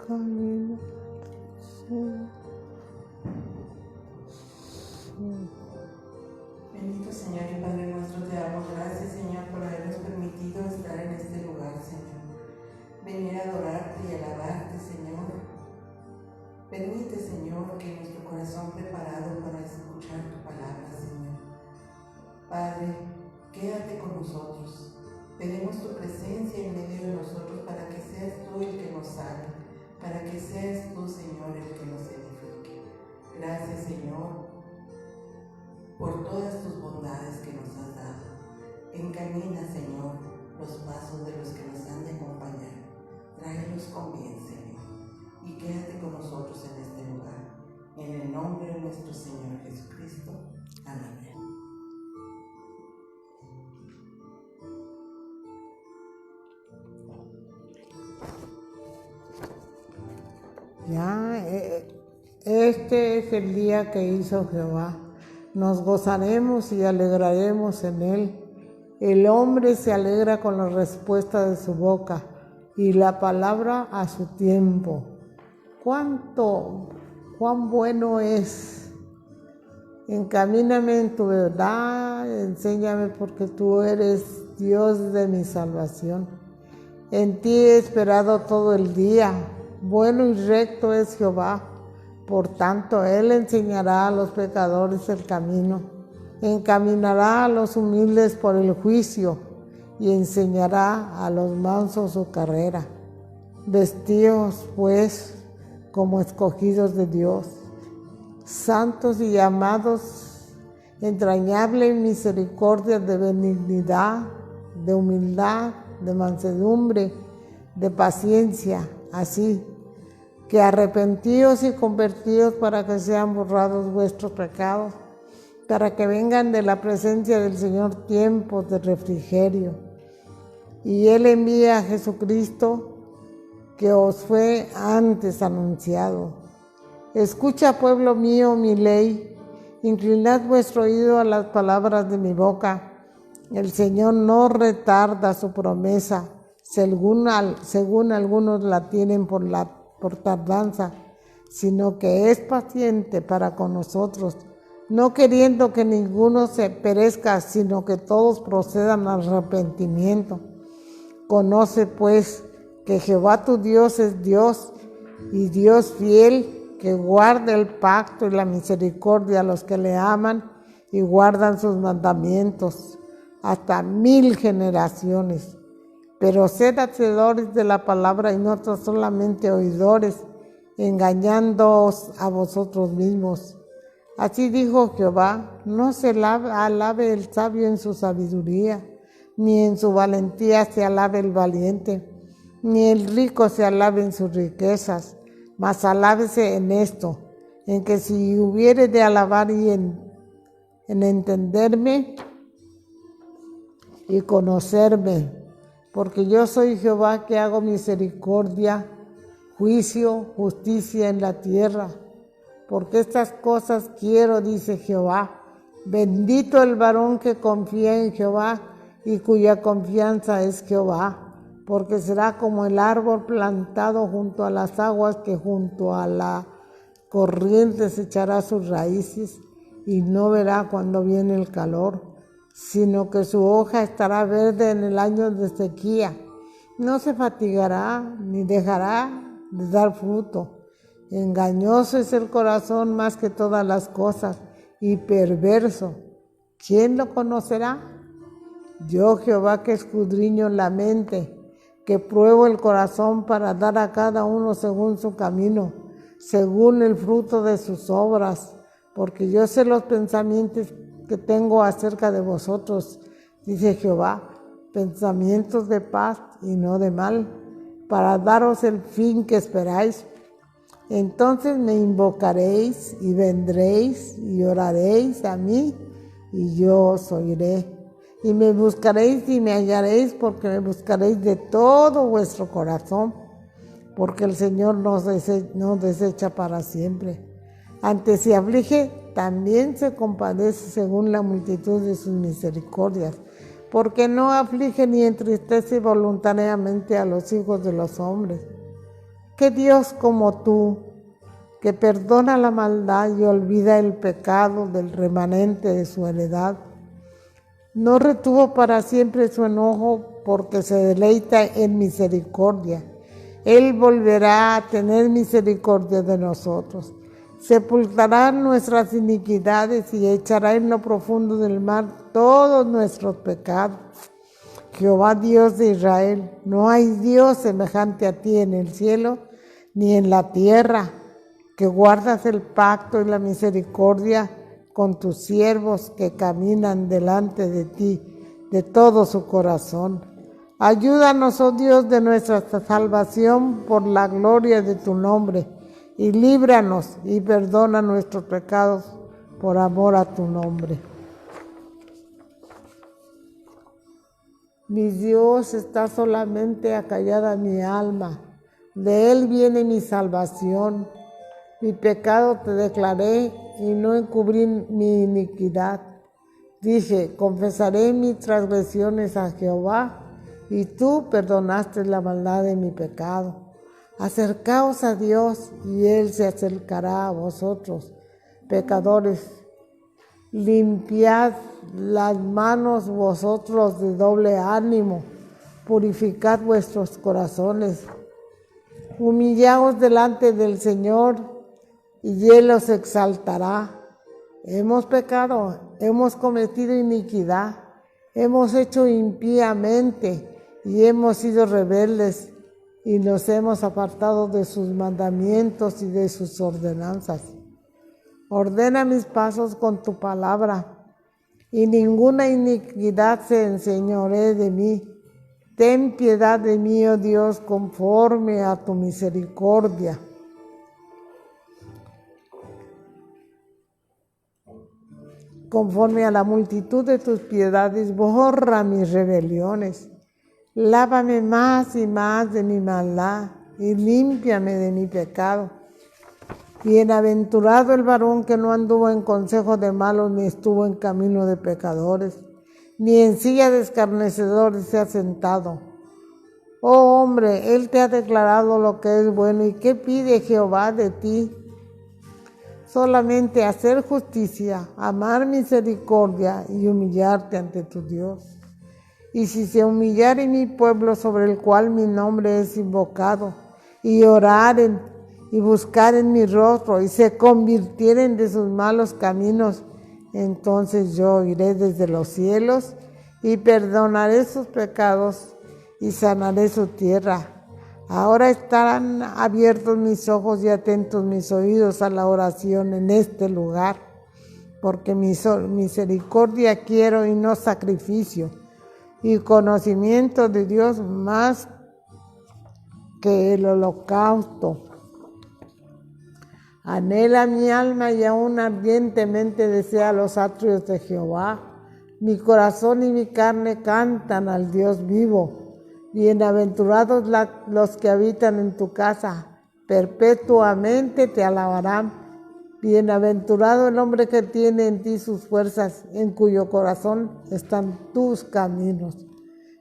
camino. Bendito Señor y Padre nuestro, te damos gracias, Señor, por habernos permitido estar en este lugar, Señor. Venir a adorarte y alabarte, Señor. Permite, Señor, que nuestro corazón preparado para escuchar tu palabra, Señor. Padre, quédate con nosotros. Pedimos tu presencia en medio de nosotros para que seas tú el que nos sane, para que seas tú, Señor, el que nos edifique. Gracias, Señor, por todas tus bondades que nos has dado. Encamina, Señor, los pasos de los que nos han de acompañar. Tráelos con bien, Señor, y quédate con nosotros en este lugar. En el nombre de nuestro Señor Jesucristo. Amén. Ya, este es el día que hizo Jehová. Nos gozaremos y alegraremos en él. El hombre se alegra con la respuesta de su boca y la palabra a su tiempo. Cuán bueno es. Encamíname en tu verdad, enséñame porque tú eres Dios de mi salvación. En ti he esperado todo el día. Bueno y recto es Jehová, por tanto Él enseñará a los pecadores el camino, encaminará a los humildes por el juicio y enseñará a los mansos su carrera. Vestíos pues como escogidos de Dios, santos y llamados, entrañable en misericordia, de benignidad, de humildad, de mansedumbre, de paciencia, así que arrepentíos y convertíos para que sean borrados vuestros pecados, para que vengan de la presencia del Señor tiempos de refrigerio. Y Él envía a Jesucristo, que os fue antes anunciado. Escucha, pueblo mío, mi ley, inclinad vuestro oído a las palabras de mi boca. El Señor no retarda su promesa, según algunos la tienen por tardanza, sino que es paciente para con nosotros, no queriendo que ninguno se perezca, sino que todos procedan al arrepentimiento. Conoce pues que Jehová tu Dios es Dios, y Dios fiel, que guarda el pacto y la misericordia a los que le aman y guardan sus mandamientos hasta 1000 generaciones. Pero sed hacedores de la palabra y no solamente oidores, engañándoos a vosotros mismos. Así dijo Jehová: no se alabe el sabio en su sabiduría, ni en su valentía se alabe el valiente, ni el rico se alabe en sus riquezas, mas alábese en esto, en que si hubiere de alabar y en entenderme y conocerme, porque yo soy Jehová que hago misericordia, juicio, justicia en la tierra. Porque estas cosas quiero, dice Jehová. Bendito el varón que confía en Jehová y cuya confianza es Jehová, porque será como el árbol plantado junto a las aguas, que junto a la corriente se echará sus raíces y no verá cuando viene el calor, sino que su hoja estará verde en el año de sequía. No se fatigará ni dejará de dar fruto. Engañoso es el corazón más que todas las cosas y perverso. ¿Quién lo conocerá? Yo, Jehová, que escudriño la mente, que pruebo el corazón para dar a cada uno según su camino, según el fruto de sus obras, porque yo sé los pensamientos que tengo acerca de vosotros, dice Jehová, pensamientos de paz y no de mal, para daros el fin que esperáis. Entonces me invocaréis y vendréis y oraréis a mí, y yo os oiré. Y me buscaréis y me hallaréis, porque me buscaréis de todo vuestro corazón, porque el Señor no desecha para siempre. Antes si aflige, también se compadece según la multitud de sus misericordias, porque no aflige ni entristece voluntariamente a los hijos de los hombres. ¿Qué Dios como tú, que perdona la maldad y olvida el pecado del remanente de su heredad? No retuvo para siempre su enojo, porque se deleita en misericordia. Él volverá a tener misericordia de nosotros. Sepultará nuestras iniquidades y echará en lo profundo del mar todos nuestros pecados. Jehová Dios de Israel, no hay Dios semejante a ti en el cielo ni en la tierra, que guardas el pacto y la misericordia con tus siervos que caminan delante de ti de todo su corazón. Ayúdanos, oh Dios de nuestra salvación, por la gloria de tu nombre, y líbranos y perdona nuestros pecados por amor a tu nombre. Mi Dios, está solamente acallada mi alma, de Él viene mi salvación. Mi pecado te declaré y no encubrí mi iniquidad. Dije, confesaré mis transgresiones a Jehová, y tú perdonaste la maldad de mi pecado. Acercaos a Dios, y Él se acercará a vosotros, pecadores. Limpiad las manos vosotros de doble ánimo, purificad vuestros corazones. Humillaos delante del Señor, y Él os exaltará. Hemos pecado, hemos cometido iniquidad, hemos hecho impíamente y hemos sido rebeldes y nos hemos apartado de sus mandamientos y de sus ordenanzas. Ordena mis pasos con tu palabra, y ninguna iniquidad se enseñoree de mí. Ten piedad de mí, oh Dios, conforme a tu misericordia. Conforme a la multitud de tus piedades, borra mis rebeliones. Lávame más y más de mi maldad, y límpiame de mi pecado. Bienaventurado el varón que no anduvo en consejo de malos, ni estuvo en camino de pecadores, ni en silla de escarnecedores se ha sentado. Oh hombre, Él te ha declarado lo que es bueno, ¿y qué pide Jehová de ti? Solamente hacer justicia, amar misericordia y humillarte ante tu Dios. Y si se humillare mi pueblo, sobre el cual mi nombre es invocado, y oraren y buscaren mi rostro, y se convirtieren de sus malos caminos, entonces yo iré desde los cielos y perdonaré sus pecados y sanaré su tierra. Ahora estarán abiertos mis ojos y atentos mis oídos a la oración en este lugar, porque misericordia quiero y no sacrificio, y conocimiento de Dios más que el holocausto. Anhela mi alma y aún ardientemente desea los atrios de Jehová. Mi corazón y mi carne cantan al Dios vivo. Bienaventurados los que habitan en tu casa, perpetuamente te alabarán. Bienaventurado el hombre que tiene en ti sus fuerzas, en cuyo corazón están tus caminos.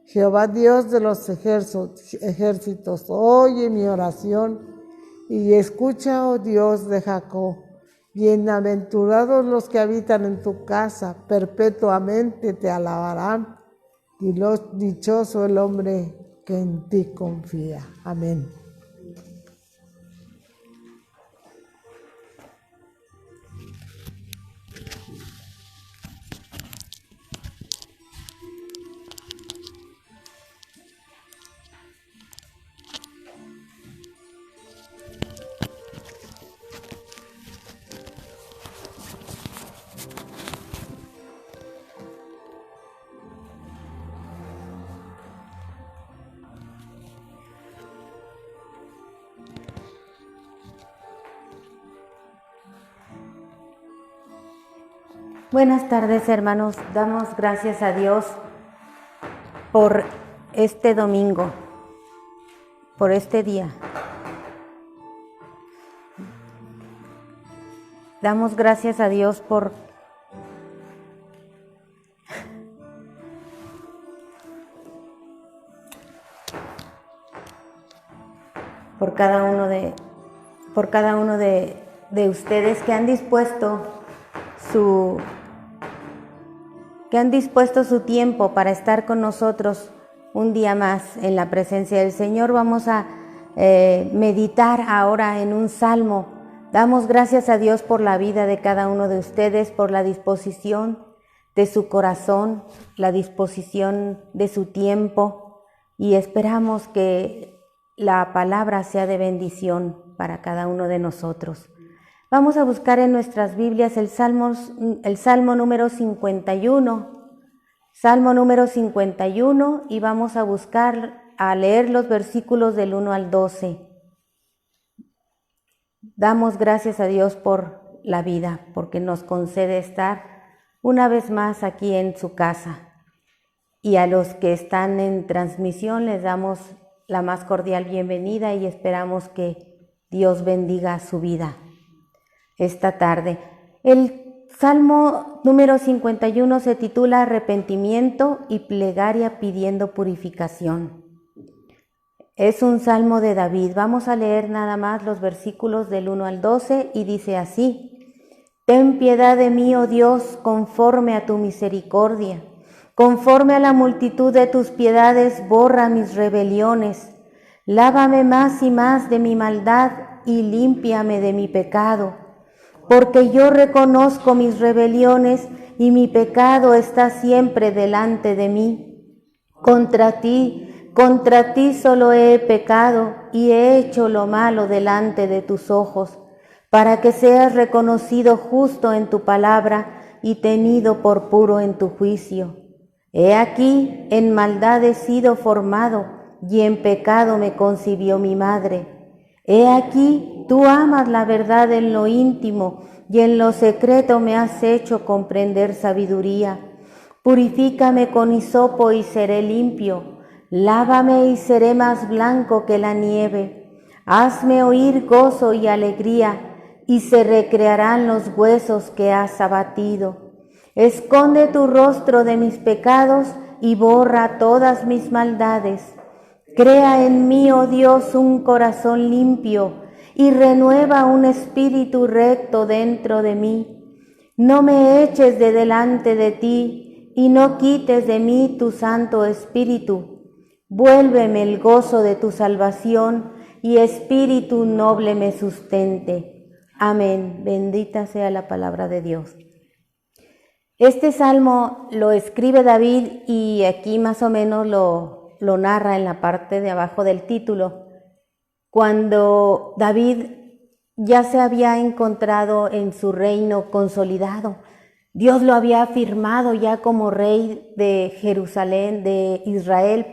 Jehová Dios de los ejércitos, oye mi oración y escucha, oh Dios de Jacob. Bienaventurados los que habitan en tu casa, perpetuamente te alabarán. Y dichoso el hombre que en ti confía. Amén. Buenas tardes, hermanos. Damos gracias a Dios por este domingo, por este día. Damos gracias a Dios cada uno de ustedes que han dispuesto su tiempo para estar con nosotros un día más en la presencia del Señor. Vamos a meditar ahora en un salmo. Damos gracias a Dios por la vida de cada uno de ustedes, por la disposición de su corazón, la disposición de su tiempo, y esperamos que la palabra sea de bendición para cada uno de nosotros. Vamos a buscar en nuestras Biblias el Salmo número 51, y vamos a leer los versículos del 1 al 12. Damos gracias a Dios por la vida, porque nos concede estar una vez más aquí en su casa. Y a los que están en transmisión les damos la más cordial bienvenida y esperamos que Dios bendiga su vida esta tarde. El Salmo número 51 se titula Arrepentimiento y plegaria pidiendo purificación. Es un salmo de David. Vamos a leer nada más los versículos del 1 al 12 y dice así: Ten piedad de mí, oh Dios, conforme a tu misericordia. Conforme a la multitud de tus piedades, borra mis rebeliones. Lávame más y más de mi maldad y límpiame de mi pecado. Porque yo reconozco mis rebeliones y mi pecado está siempre delante de mí. Contra ti solo he pecado y he hecho lo malo delante de tus ojos, para que seas reconocido justo en tu palabra y tenido por puro en tu juicio. He aquí, en maldad he sido formado, y en pecado me concibió mi madre. He aquí, tú amas la verdad en lo íntimo, y en lo secreto me has hecho comprender sabiduría. Purifícame con hisopo y seré limpio. Lávame y seré más blanco que la nieve. Hazme oír gozo y alegría, y se recrearán los huesos que has abatido. Esconde tu rostro de mis pecados y borra todas mis maldades. Crea en mí, oh Dios, un corazón limpio y renueva un espíritu recto dentro de mí. No me eches de delante de ti y no quites de mí tu Santo Espíritu. Vuélveme el gozo de tu salvación y espíritu noble me sustente. Amén. Bendita sea la palabra de Dios. Este salmo lo escribe David y aquí más o menos lo narra en la parte de abajo del título, cuando David ya se había encontrado en su reino consolidado. Dios lo había afirmado ya como rey de Israel.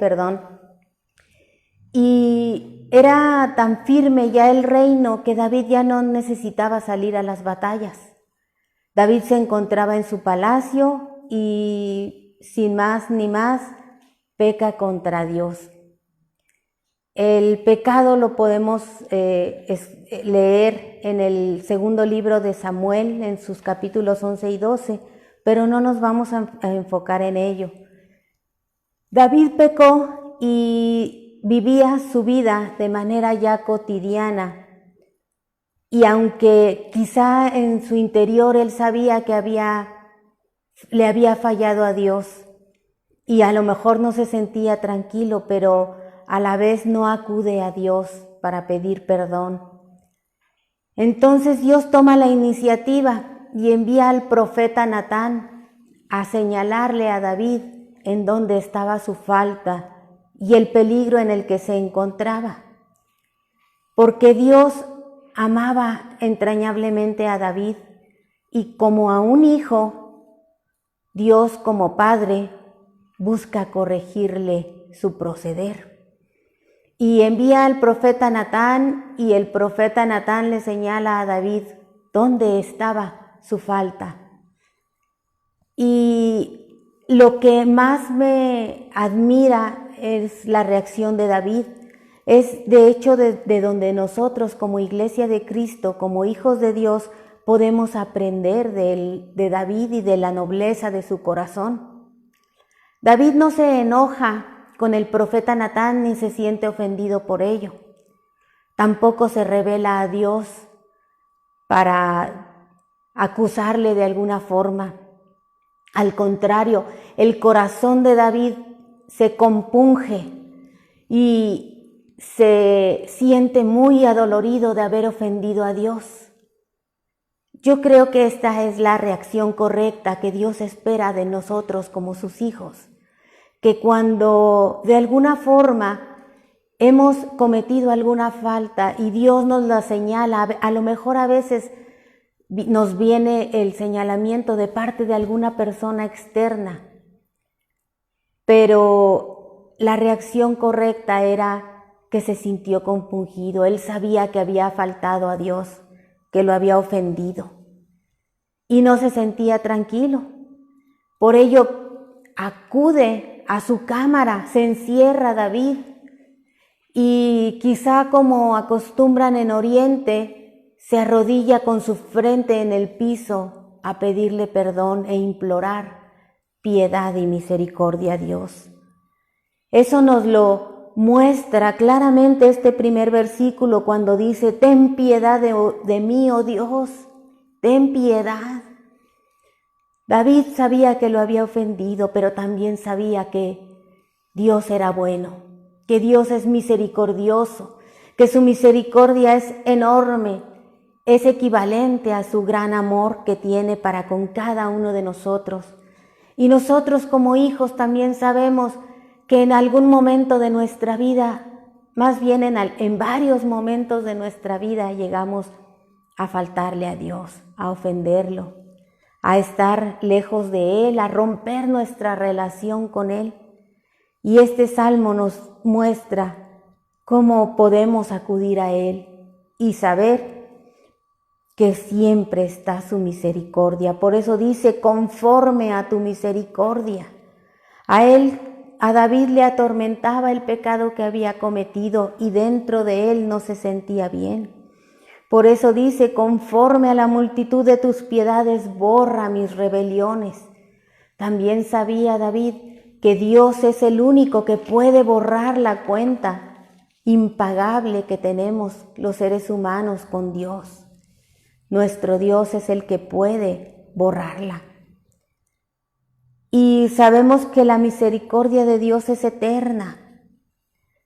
Y era tan firme ya el reino que David ya no necesitaba salir a las batallas. David se encontraba en su palacio y sin más ni más peca contra Dios. El pecado lo podemos leer en el segundo libro de Samuel, en sus capítulos 11 y 12, pero no nos vamos a enfocar en ello. David pecó y vivía su vida de manera ya cotidiana. Y aunque quizá en su interior él sabía que le había fallado a Dios y a lo mejor no se sentía tranquilo, pero a la vez no acude a Dios para pedir perdón. Entonces Dios toma la iniciativa y envía al profeta Natán a señalarle a David en dónde estaba su falta y el peligro en el que se encontraba. Porque Dios amaba entrañablemente a David y como a un hijo, Dios como padre busca corregirle su proceder. Y envía al profeta Natán y el profeta Natán le señala a David dónde estaba su falta. Y lo que más me admira es la reacción de David. Es de hecho de donde nosotros como Iglesia de Cristo, como hijos de Dios, podemos aprender de David y de la nobleza de su corazón. David no se enoja con el profeta Natán ni se siente ofendido por ello. tampoco se revela a Dios para acusarle de alguna forma. Al contrario, el corazón de David se compunge y se siente muy adolorido de haber ofendido a Dios. Yo creo que esta es la reacción correcta que Dios espera de nosotros como sus hijos, que cuando de alguna forma hemos cometido alguna falta y Dios nos la señala, a lo mejor a veces nos viene el señalamiento de parte de alguna persona externa, pero la reacción correcta era que se sintió compungido. Él sabía que había faltado a Dios, que lo había ofendido y no se sentía tranquilo. Por ello acude a su cámara, se encierra David y quizá como acostumbran en Oriente, se arrodilla con su frente en el piso a pedirle perdón e implorar piedad y misericordia a Dios. Eso nos lo muestra claramente este primer versículo cuando dice: ten piedad de mí, oh Dios, ten piedad. David sabía que lo había ofendido, pero también sabía que Dios era bueno, que Dios es misericordioso, que su misericordia es enorme, es equivalente a su gran amor que tiene para con cada uno de nosotros. Y nosotros como hijos también sabemos que en algún momento de nuestra vida, más bien en varios momentos de nuestra vida, llegamos a faltarle a Dios, a ofenderlo, a estar lejos de Él, a romper nuestra relación con Él. Y este salmo nos muestra cómo podemos acudir a Él y saber que siempre está su misericordia. Por eso dice: conforme a tu misericordia. A David le atormentaba el pecado que había cometido y dentro de él no se sentía bien. Por eso dice: conforme a la multitud de tus piedades, borra mis rebeliones. También sabía David que Dios es el único que puede borrar la cuenta impagable que tenemos los seres humanos con Dios. Nuestro Dios es el que puede borrarla. Y sabemos que la misericordia de Dios es eterna.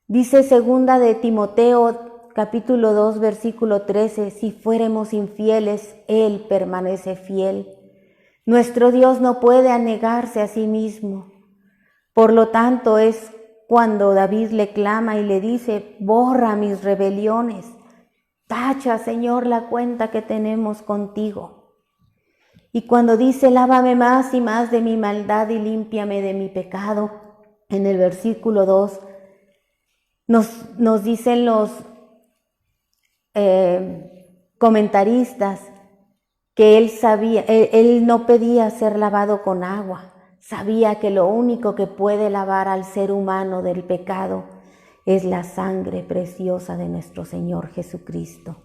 Dice segunda de Timoteo, capítulo 2, versículo 13, si fuéramos infieles, Él permanece fiel. Nuestro Dios no puede anegarse a sí mismo. Por lo tanto, es cuando David le clama y le dice: borra mis rebeliones. Tacha, Señor, la cuenta que tenemos contigo. Y cuando dice: lávame más y más de mi maldad y límpiame de mi pecado, en el versículo 2, nos dicen los comentaristas que él no pedía ser lavado con agua. Sabía que lo único que puede lavar al ser humano del pecado es la sangre preciosa de nuestro Señor Jesucristo.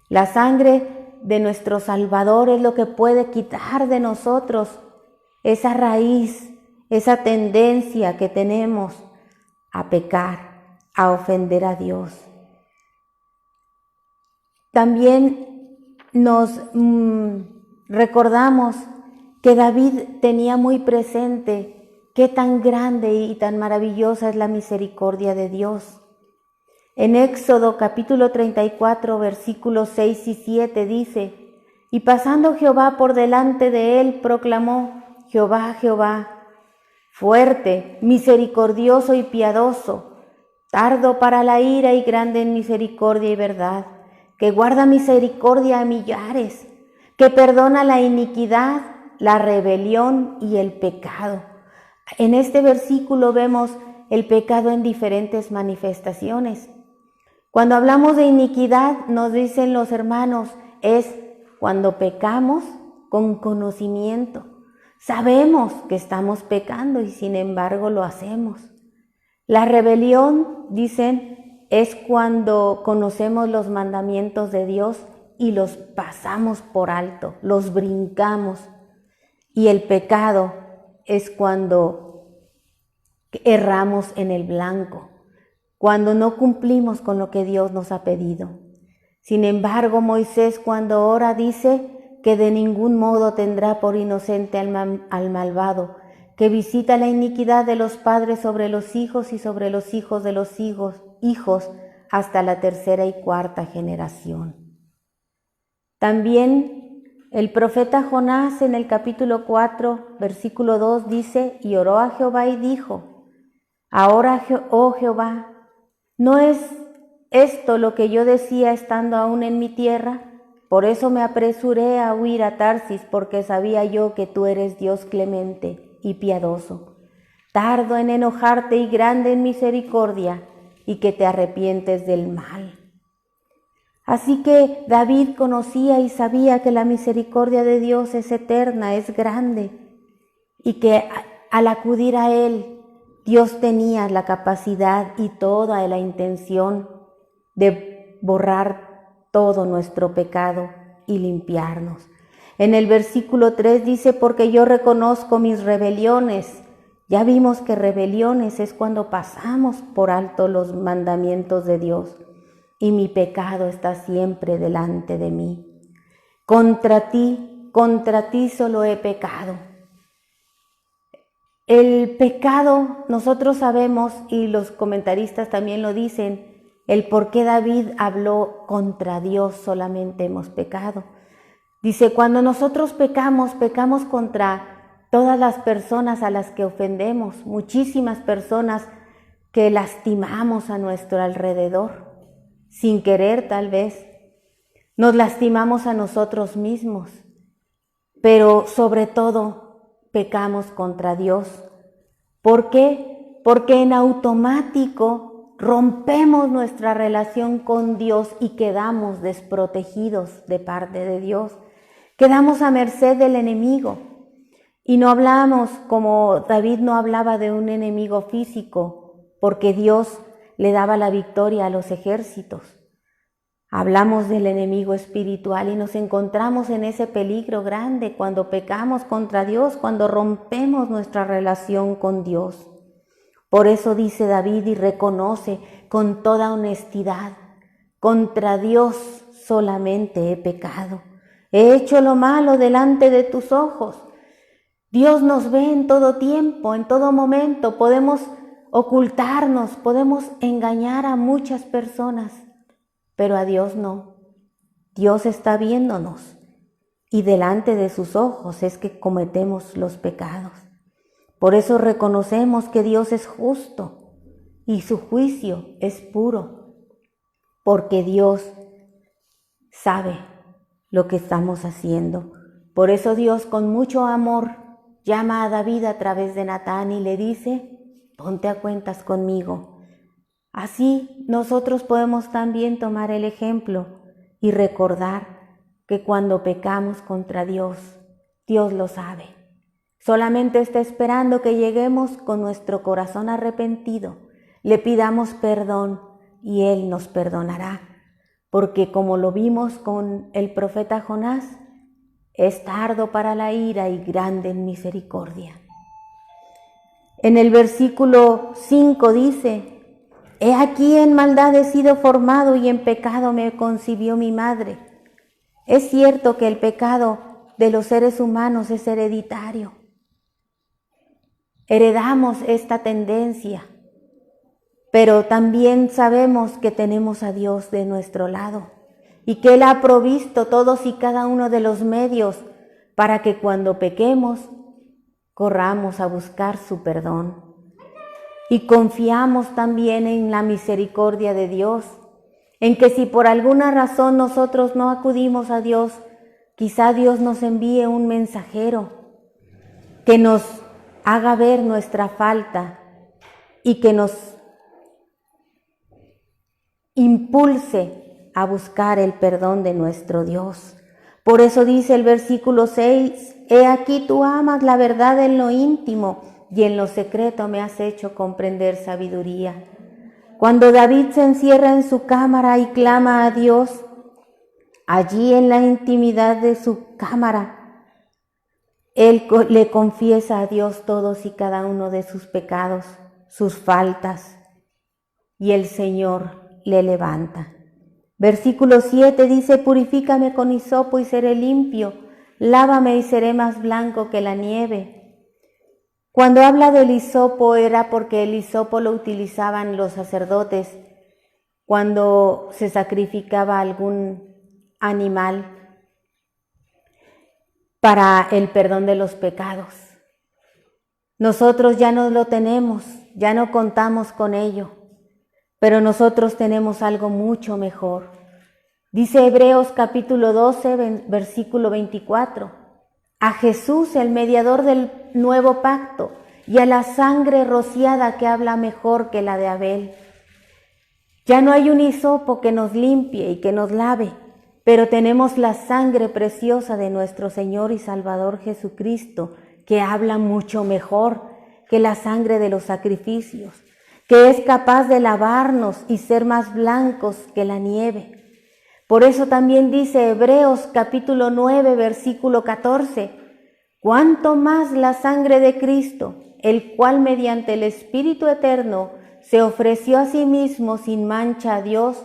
La sangre de nuestro Salvador es lo que puede quitar de nosotros esa raíz, esa tendencia que tenemos a pecar, a ofender a Dios. También nos recordamos que David tenía muy presente qué tan grande y tan maravillosa es la misericordia de Dios. En Éxodo capítulo 34, versículos 6 y 7 dice: y pasando Jehová por delante de él, proclamó: Jehová, Jehová, fuerte, misericordioso y piadoso, tardo para la ira y grande en misericordia y verdad, que guarda misericordia a millares, que perdona la iniquidad, la rebelión y el pecado. En este versículo vemos el pecado en diferentes manifestaciones. Cuando hablamos de iniquidad, nos dicen los hermanos, es cuando pecamos con conocimiento. Sabemos que estamos pecando y sin embargo lo hacemos. La rebelión, dicen, es cuando conocemos los mandamientos de Dios y los pasamos por alto, los brincamos. Y el pecado es cuando erramos en el blanco, cuando no cumplimos con lo que Dios nos ha pedido. Sin embargo, Moisés cuando ora dice que de ningún modo tendrá por inocente al malvado, que visita la iniquidad de los padres sobre los hijos y sobre los hijos de los hijos hasta la tercera y cuarta generación. También el profeta Jonás en el capítulo 4, versículo 2 dice, y oró a Jehová y dijo, ahora, oh Jehová, ¿no es esto lo que yo decía estando aún en mi tierra? Por eso me apresuré a huir a Tarsis, porque sabía yo que tú eres Dios clemente y piadoso, tardo en enojarte y grande en misericordia, y que te arrepientes del mal. Así que David conocía y sabía que la misericordia de Dios es eterna, es grande, y que al acudir a Él, Dios tenía la capacidad y toda la intención de borrar todo nuestro pecado y limpiarnos. En el versículo 3 dice, porque yo reconozco mis rebeliones. Ya vimos que rebeliones es cuando pasamos por alto los mandamientos de Dios, y mi pecado está siempre delante de mí. Contra ti solo he pecado. El pecado, nosotros sabemos, y los comentaristas también lo dicen, el por qué David habló contra Dios solamente hemos pecado. Dice, cuando nosotros pecamos contra todas las personas a las que ofendemos, muchísimas personas que lastimamos a nuestro alrededor, sin querer tal vez, nos lastimamos a nosotros mismos, pero sobre todo pecamos contra Dios. ¿Por qué? Porque en automático rompemos nuestra relación con Dios y quedamos desprotegidos de parte de Dios, quedamos a merced del enemigo. Y no hablamos, como David no hablaba de un enemigo físico, porque Dios le daba la victoria a los ejércitos. Hablamos del enemigo espiritual y nos encontramos en ese peligro grande cuando pecamos contra Dios, cuando rompemos nuestra relación con Dios. Por eso dice David y reconoce con toda honestidad, contra Dios solamente he pecado. He hecho lo malo delante de tus ojos. Dios nos ve en todo tiempo, en todo momento. Podemos ocultarnos, podemos engañar a muchas personas, pero a Dios no. Dios está viéndonos y delante de sus ojos es que cometemos los pecados. Por eso reconocemos que Dios es justo y su juicio es puro, porque Dios sabe lo que estamos haciendo. Por eso Dios con mucho amor llama a David a través de Natán y le dice, ponte a cuentas conmigo. Así nosotros podemos también tomar el ejemplo y recordar que cuando pecamos contra Dios, Dios lo sabe. Solamente está esperando que lleguemos con nuestro corazón arrepentido, le pidamos perdón y Él nos perdonará. Porque como lo vimos con el profeta Jonás, es tardo para la ira y grande en misericordia. En el versículo 5 dice, he aquí en maldad he sido formado y en pecado me concibió mi madre. Es cierto que el pecado de los seres humanos es hereditario. Heredamos esta tendencia, pero también sabemos que tenemos a Dios de nuestro lado y que Él ha provisto todos y cada uno de los medios para que cuando pequemos corramos a buscar su perdón. Y confiamos también en la misericordia de Dios, en que si por alguna razón nosotros no acudimos a Dios, quizá Dios nos envíe un mensajero que nos haga ver nuestra falta y que nos impulse a buscar el perdón de nuestro Dios. Por eso dice el versículo 6, he aquí tú amas la verdad en lo íntimo y en lo secreto me has hecho comprender sabiduría. Cuando David se encierra en su cámara y clama a Dios, allí en la intimidad de su cámara, él le confiesa a Dios todos y cada uno de sus pecados, sus faltas, y el Señor le levanta. Versículo 7 dice, purifícame con hisopo y seré limpio, lávame y seré más blanco que la nieve. Cuando habla del hisopo era porque el hisopo lo utilizaban los sacerdotes cuando se sacrificaba algún animal para el perdón de los pecados. Nosotros ya no lo tenemos, ya no contamos con ello, pero nosotros tenemos algo mucho mejor. Dice Hebreos capítulo 12, versículo 24, a Jesús, el mediador del nuevo pacto, y a la sangre rociada que habla mejor que la de Abel. Ya no hay un hisopo que nos limpie y que nos lave, pero tenemos la sangre preciosa de nuestro Señor y Salvador Jesucristo, que habla mucho mejor que la sangre de los sacrificios, que es capaz de lavarnos y ser más blancos que la nieve. Por eso también dice Hebreos capítulo 9, versículo 14, cuánto más la sangre de Cristo, el cual mediante el Espíritu Eterno se ofreció a sí mismo sin mancha a Dios,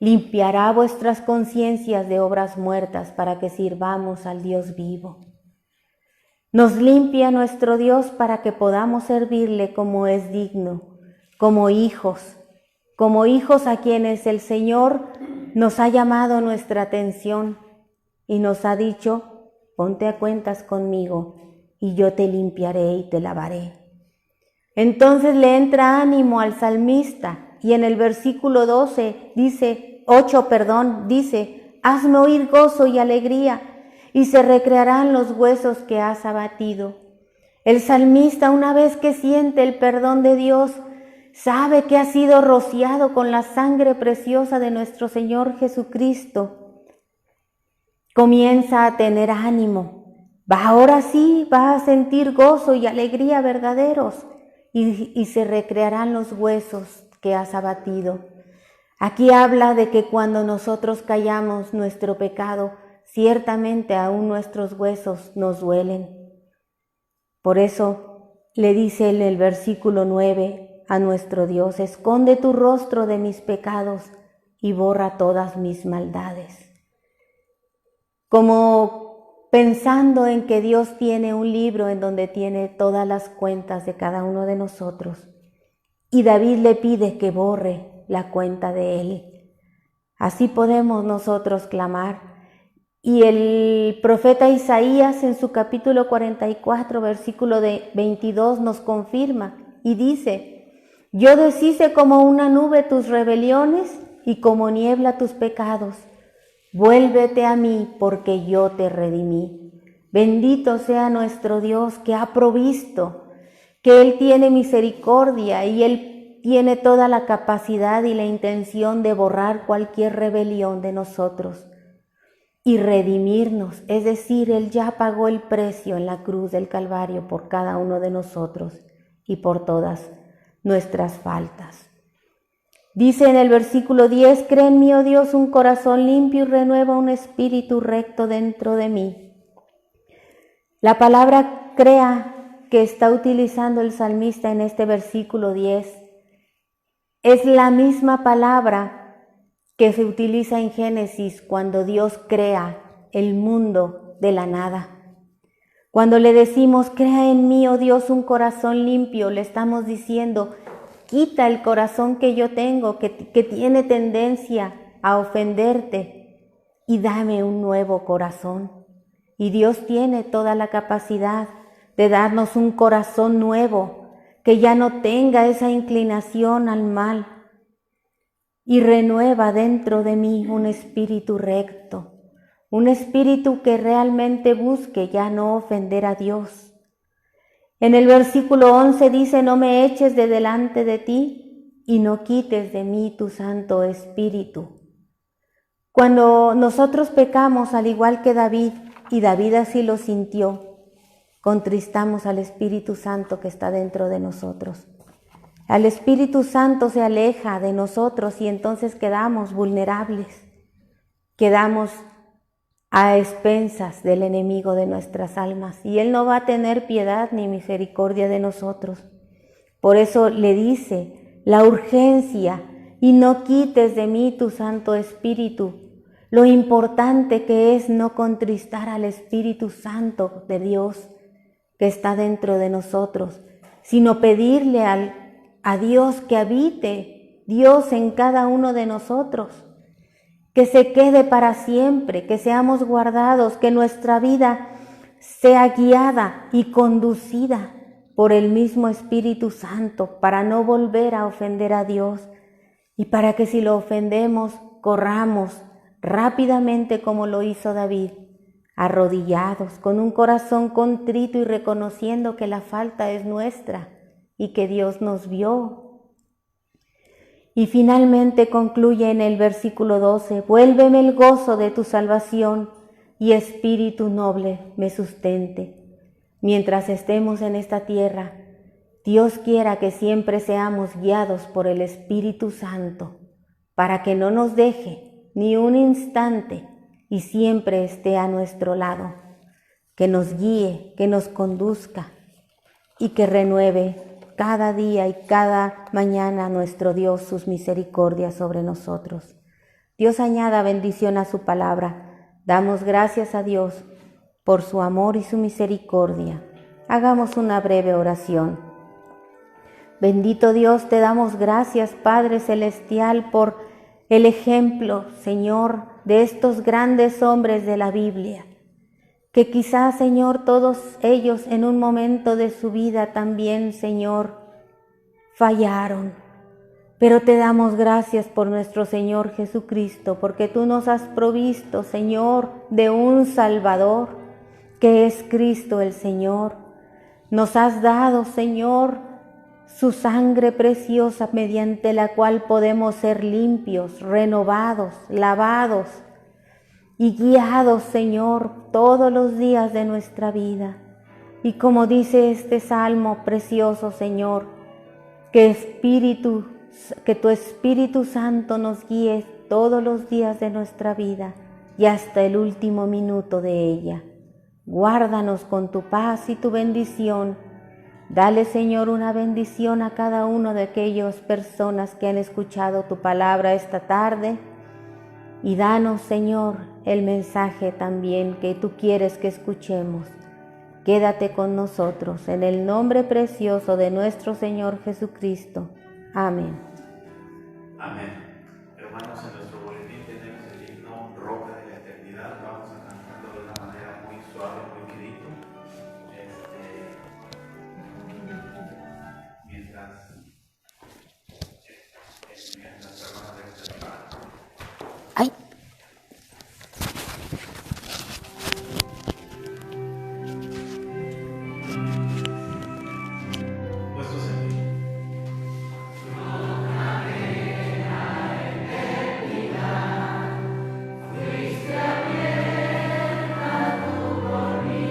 limpiará vuestras conciencias de obras muertas para que sirvamos al Dios vivo. Nos limpia nuestro Dios para que podamos servirle como es digno, como hijos a quienes el Señor nos ha llamado nuestra atención y nos ha dicho, ponte a cuentas conmigo y yo te limpiaré y te lavaré. Entonces le entra ánimo al salmista y en el versículo 8, dice, hazme oír gozo y alegría y se recrearán los huesos que has abatido. El salmista, una vez que siente el perdón de Dios, sabe que ha sido rociado con la sangre preciosa de nuestro Señor Jesucristo. Comienza a tener ánimo. Ahora sí va a sentir gozo y alegría verdaderos y se recrearán los huesos que has abatido. Aquí habla de que cuando nosotros callamos nuestro pecado, ciertamente aún nuestros huesos nos duelen. Por eso le dice en el versículo 9 a nuestro Dios, esconde tu rostro de mis pecados y borra todas mis maldades. Como pensando en que Dios tiene un libro en donde tiene todas las cuentas de cada uno de nosotros. Y David le pide que borre la cuenta de él. Así podemos nosotros clamar. Y el profeta Isaías en su capítulo 44, versículo 22 nos confirma y dice, yo deshice como una nube tus rebeliones y como niebla tus pecados. Vuélvete a mí porque yo te redimí. Bendito sea nuestro Dios que ha provisto, que Él tiene misericordia y Él tiene toda la capacidad y la intención de borrar cualquier rebelión de nosotros y redimirnos. Es decir, Él ya pagó el precio en la cruz del Calvario por cada uno de nosotros y por todas nuestras faltas. Dice en el versículo 10, crea en mí, oh Dios, un corazón limpio y renueva un espíritu recto dentro de mí. La palabra crea que está utilizando el salmista en este versículo 10 es la misma palabra que se utiliza en Génesis cuando Dios crea el mundo de la nada. Cuando le decimos, crea en mí, oh Dios, un corazón limpio, le estamos diciendo, quita el corazón que yo tengo, que tiene tendencia a ofenderte, y dame un nuevo corazón. Y Dios tiene toda la capacidad de darnos un corazón nuevo, que ya no tenga esa inclinación al mal, y renueva dentro de mí un espíritu recto. Un espíritu que realmente busque ya no ofender a Dios. En el versículo 11 dice, no me eches de delante de ti y no quites de mí tu Santo Espíritu. Cuando nosotros pecamos, al igual que David, y David así lo sintió, contristamos al Espíritu Santo que está dentro de nosotros. Al Espíritu Santo se aleja de nosotros y entonces quedamos vulnerables, quedamos a expensas del enemigo de nuestras almas, y Él no va a tener piedad ni misericordia de nosotros. Por eso le dice, la urgencia y no quites de mí tu Santo Espíritu. Lo importante que es no contristar al Espíritu Santo de Dios que está dentro de nosotros, sino pedirle a Dios que habite Dios en cada uno de nosotros, que se quede para siempre, que seamos guardados, que nuestra vida sea guiada y conducida por el mismo Espíritu Santo para no volver a ofender a Dios y para que si lo ofendemos corramos rápidamente como lo hizo David, arrodillados, con un corazón contrito y reconociendo que la falta es nuestra y que Dios nos vio. Y finalmente concluye en el versículo 12, vuélveme el gozo de tu salvación y espíritu noble me sustente. Mientras estemos en esta tierra, Dios quiera que siempre seamos guiados por el Espíritu Santo, para que no nos deje ni un instante y siempre esté a nuestro lado, que nos guíe, que nos conduzca y que renueve cada día y cada mañana nuestro Dios sus misericordias sobre nosotros. Dios añada bendición a su palabra. Damos gracias a Dios por su amor y su misericordia. Hagamos una breve oración. Bendito Dios, te damos gracias, Padre Celestial, por el ejemplo, Señor, de estos grandes hombres de la Biblia, que quizás, Señor, todos ellos en un momento de su vida también, Señor, fallaron. Pero te damos gracias por nuestro Señor Jesucristo, porque tú nos has provisto, Señor, de un Salvador, que es Cristo el Señor. Nos has dado, Señor, su sangre preciosa mediante la cual podemos ser limpios, renovados, lavados y guiados, Señor, todos los días de nuestra vida. Y como dice este salmo precioso, Señor, que tu Espíritu Santo nos guíe todos los días de nuestra vida y hasta el último minuto de ella. Guárdanos con tu paz y tu bendición. Dale, Señor, una bendición a cada uno de aquellas personas que han escuchado tu palabra esta tarde. Y danos, Señor, el mensaje también que tú quieres que escuchemos. Quédate con nosotros, en el nombre precioso de nuestro Señor Jesucristo. Amén. Amén. Hermanos, en nuestro boletín tenemos el himno Roca de la Eternidad. Vamos a cantarlo de una manera muy suave, muy querido. Mientras hermanos de este lugar. ¡Ay! Fuiste abierta tú por mí.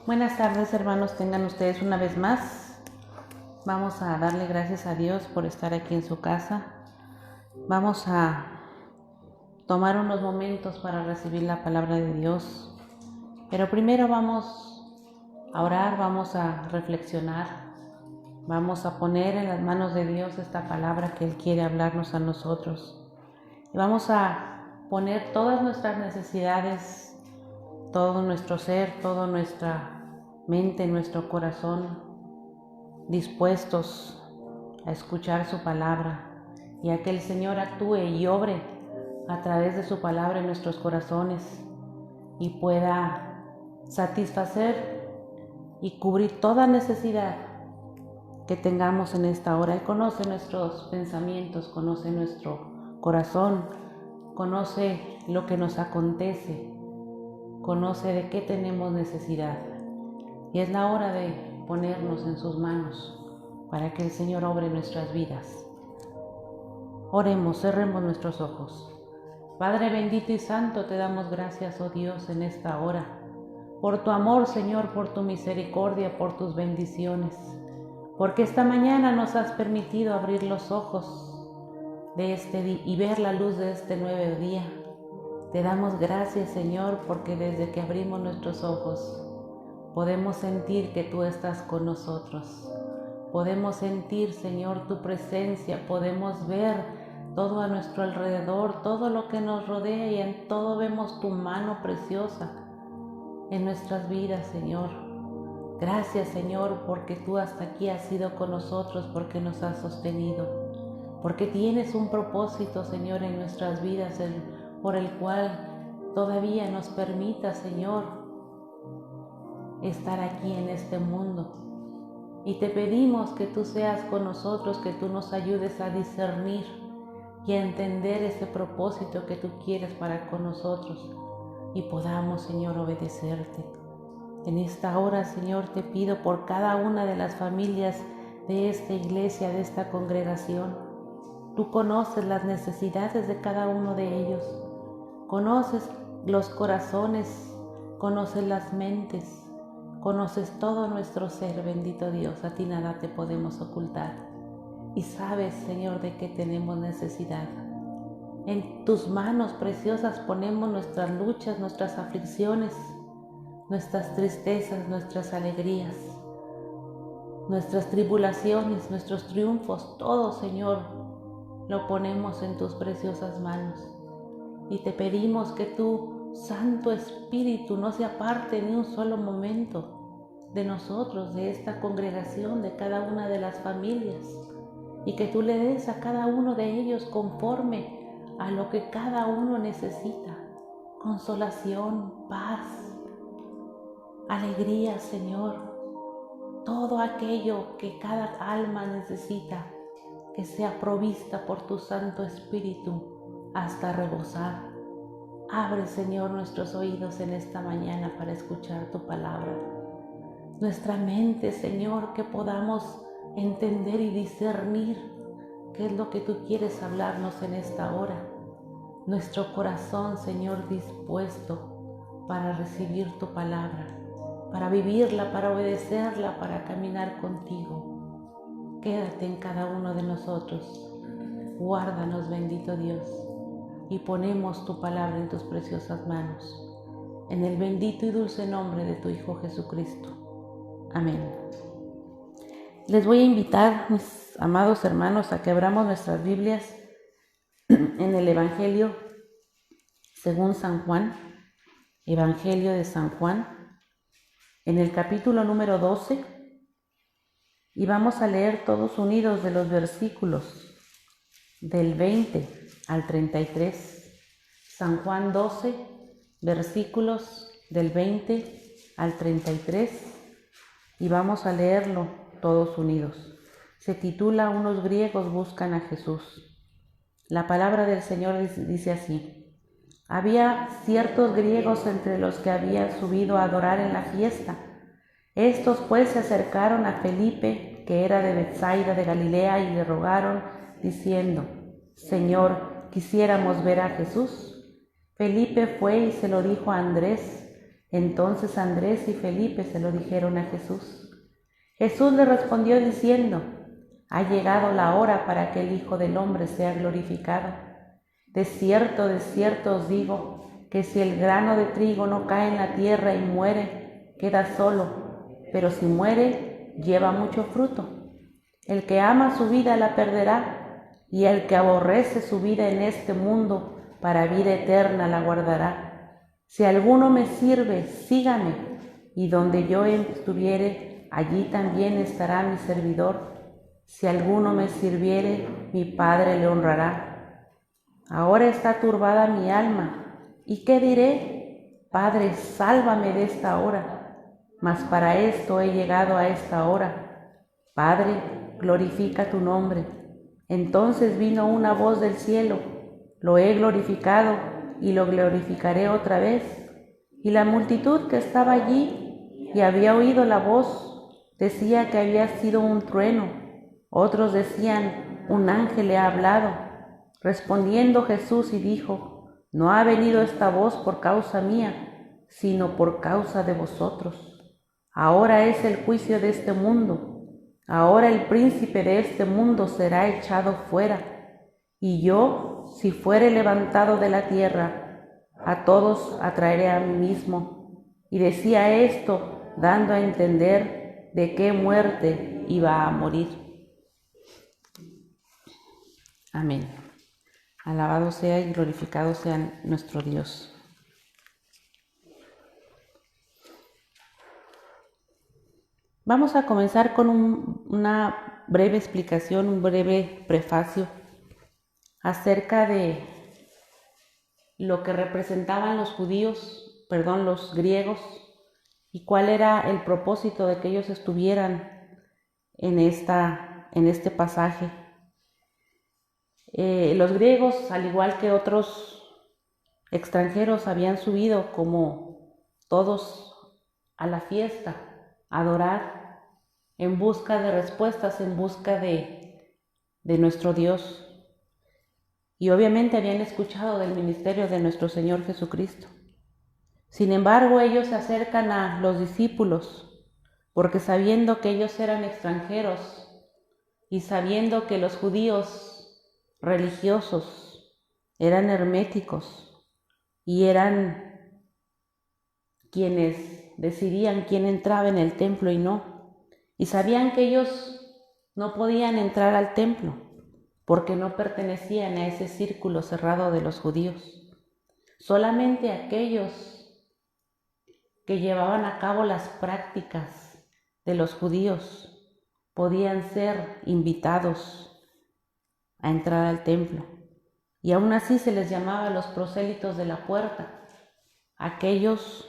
Buenas tardes, hermanos, tengan ustedes una vez más. Vamos a darle gracias a Dios por estar aquí en su casa. Vamos a tomar unos momentos para recibir la palabra de Dios. Pero primero vamos a orar, vamos a reflexionar. Vamos a poner en las manos de Dios esta palabra que Él quiere hablarnos a nosotros. Y vamos a poner todas nuestras necesidades, todo nuestro ser, toda nuestra mente, nuestro corazón, dispuestos a escuchar su palabra y a que el Señor actúe y obre a través de su palabra en nuestros corazones y pueda satisfacer y cubrir toda necesidad que tengamos en esta hora. Él conoce nuestros pensamientos, conoce nuestro corazón, conoce lo que nos acontece, conoce de qué tenemos necesidad. Y es la hora de ponernos en sus manos para que el Señor obre nuestras vidas. Oremos, cerremos nuestros ojos. Padre bendito y santo, te damos gracias, oh Dios, en esta hora, por tu amor, Señor, por tu misericordia, por tus bendiciones, porque esta mañana nos has permitido abrir los ojos de este día y ver la luz de este nuevo día. Te damos gracias, Señor, porque desde que abrimos nuestros ojos podemos sentir que tú estás con nosotros. Podemos sentir, Señor, tu presencia, podemos ver todo a nuestro alrededor, todo lo que nos rodea y en todo vemos tu mano preciosa en nuestras vidas, Señor. Gracias, Señor, porque tú hasta aquí has sido con nosotros, porque nos has sostenido, porque tienes un propósito, Señor, en nuestras vidas, por el cual todavía nos permita, Señor, estar aquí en este mundo. Y te pedimos que tú seas con nosotros, que tú nos ayudes a discernir y a entender ese propósito que tú quieres para con nosotros y podamos, Señor, obedecerte. En esta hora, Señor, te pido por cada una de las familias de esta iglesia, de esta congregación. Tú conoces las necesidades de cada uno de ellos. Conoces los corazones, conoces las mentes, conoces todo nuestro ser, bendito Dios. A ti nada te podemos ocultar. Y sabes, Señor, de qué tenemos necesidad. En tus manos preciosas ponemos nuestras luchas, nuestras aflicciones, nuestras tristezas, nuestras alegrías, nuestras tribulaciones, nuestros triunfos. Todo, Señor, lo ponemos en tus preciosas manos. Y te pedimos que tu Santo Espíritu no se aparte ni un solo momento de nosotros, de esta congregación, de cada una de las familias, y que tú le des a cada uno de ellos conforme a lo que cada uno necesita: consolación, paz, alegría, Señor, todo aquello que cada alma necesita, que sea provista por tu Santo Espíritu hasta rebosar. Abre, Señor, nuestros oídos en esta mañana para escuchar tu palabra. Nuestra mente, Señor, que podamos entender y discernir qué es lo que tú quieres hablarnos en esta hora. Nuestro corazón, Señor, dispuesto para recibir tu palabra, para vivirla, para obedecerla, para caminar contigo. Quédate en cada uno de nosotros. Guárdanos, bendito Dios, y ponemos tu palabra en tus preciosas manos. En el bendito y dulce nombre de tu Hijo Jesucristo. Amén. Les voy a invitar, mis amados hermanos, a que abramos nuestras Biblias en el Evangelio según San Juan, Evangelio de San Juan, en el capítulo número 12, y vamos a leer todos unidos de los versículos del 20 al 33. San Juan 12, versículos del 20 al 33, y vamos a leerlo todos unidos. Se titula Unos griegos buscan a Jesús. La palabra del Señor dice así: había ciertos griegos entre los que habían subido a adorar en la fiesta. Estos pues se acercaron a Felipe, que era de Betsaida de Galilea, y le rogaron, diciendo: Señor, quisiéramos ver a Jesús. Felipe fue y se lo dijo a Andrés. Entonces Andrés y Felipe se lo dijeron a Jesús. Jesús le respondió diciendo: ha llegado la hora para que el Hijo del Hombre sea glorificado. De cierto os digo, que si el grano de trigo no cae en la tierra y muere, queda solo, pero si muere, lleva mucho fruto. El que ama su vida la perderá, y el que aborrece su vida en este mundo, para vida eterna la guardará. Si alguno me sirve, sígame, y donde yo estuviere, allí también estará mi servidor. Si alguno me sirviere, mi Padre le honrará. Ahora está turbada mi alma, ¿y qué diré? Padre, sálvame de esta hora. Mas para esto he llegado a esta hora. Padre, glorifica tu nombre. Entonces vino una voz del cielo: lo he glorificado y lo glorificaré otra vez. Y la multitud que estaba allí y había oído la voz decía que había sido un trueno. Otros decían: un ángel le ha hablado. Respondiendo Jesús y dijo: no ha venido esta voz por causa mía, sino por causa de vosotros. Ahora es el juicio de este mundo. Ahora el príncipe de este mundo será echado fuera. Y yo, si fuere levantado de la tierra, a todos atraeré a mí mismo. Y decía esto, dando a entender de qué muerte iba a morir. Amén. Alabado sea y glorificado sea nuestro Dios. Vamos a comenzar con una breve explicación, un breve prefacio acerca de lo que representaban los griegos, y cuál era el propósito de que ellos estuvieran en este pasaje. Los griegos, al igual que otros extranjeros, habían subido como todos a la fiesta, a adorar, en busca de respuestas, en busca de nuestro Dios. Y obviamente habían escuchado del ministerio de nuestro Señor Jesucristo. Sin embargo, ellos se acercan a los discípulos, porque sabiendo que ellos eran extranjeros y sabiendo que los judíos religiosos eran herméticos y eran quienes decidían quién entraba en el templo y no, y sabían que ellos no podían entrar al templo porque no pertenecían a ese círculo cerrado de los judíos. Solamente aquellos que llevaban a cabo las prácticas de los judíos podían ser invitados a entrar al templo, y aún así se les llamaba los prosélitos de la puerta, aquellos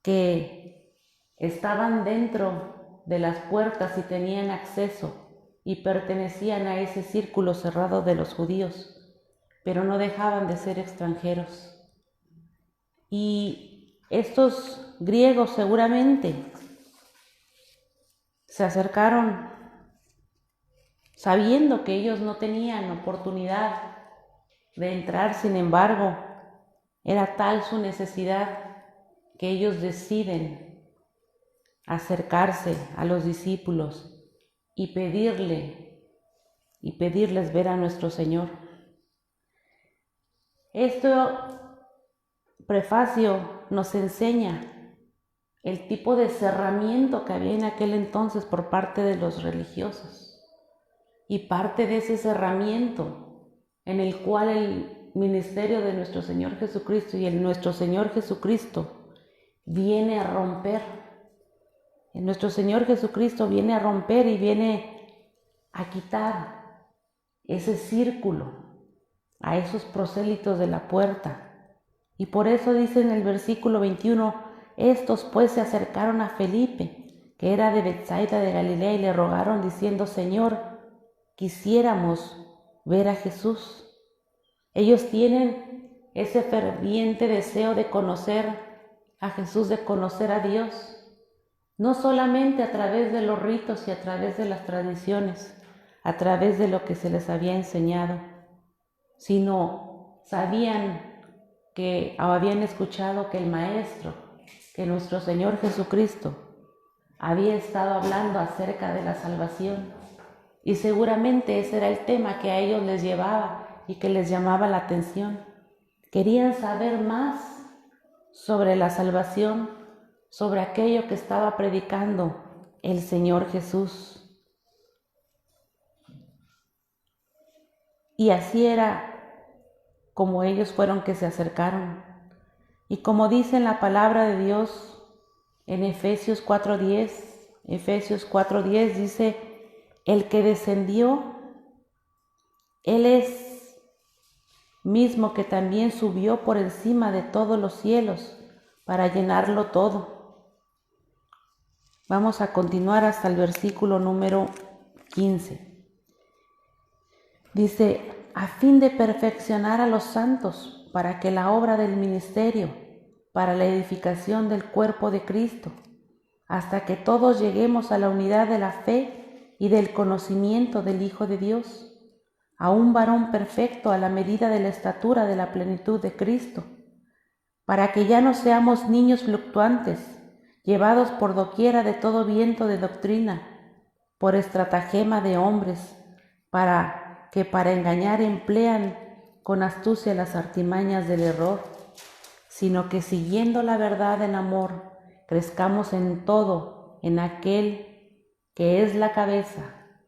que estaban dentro de las puertas y tenían acceso y pertenecían a ese círculo cerrado de los judíos, pero no dejaban de ser extranjeros. Y estos griegos seguramente se acercaron sabiendo que ellos no tenían oportunidad de entrar. Sin embargo, era tal su necesidad que ellos deciden acercarse a los discípulos y pedirles ver a nuestro Señor. Este prefacio nos enseña el tipo de cerramiento que había en aquel entonces por parte de los religiosos. Y parte de ese cerramiento en el cual el ministerio de nuestro Señor Jesucristo y nuestro Señor Jesucristo viene a romper. Nuestro Señor Jesucristo viene a romper y viene a quitar ese círculo a esos prosélitos de la puerta. Y por eso dice en el versículo 21, estos pues se acercaron a Felipe, que era de Betsaida de Galilea, y le rogaron diciendo: Señor, quisiéramos ver a Jesús. Ellos tienen ese ferviente deseo de conocer a Jesús, de conocer a Dios, no solamente a través de los ritos y a través de las tradiciones, a través de lo que se les había enseñado, sino sabían que habían escuchado que el Maestro que nuestro Señor Jesucristo había estado hablando acerca de la salvación, y seguramente ese era el tema que a ellos les llevaba y que les llamaba la atención. Querían saber más sobre la salvación, sobre aquello que estaba predicando el Señor Jesús. Y así era como ellos fueron que se acercaron. Y como dice en la palabra de Dios en Efesios 4:10 dice, el que descendió, Él es mismo que también subió por encima de todos los cielos para llenarlo todo. Vamos a continuar hasta el versículo número 15. Dice, a fin de perfeccionar a los santos para que la obra del ministerio, para la edificación del cuerpo de Cristo, hasta que todos lleguemos a la unidad de la fe y del conocimiento del Hijo de Dios, a un varón perfecto a la medida de la estatura de la plenitud de Cristo, para que ya no seamos niños fluctuantes, llevados por doquiera de todo viento de doctrina, por estratagema de hombres, para engañar emplean con astucia las artimañas del error, sino que siguiendo la verdad en amor, crezcamos en todo en aquel que es la cabeza,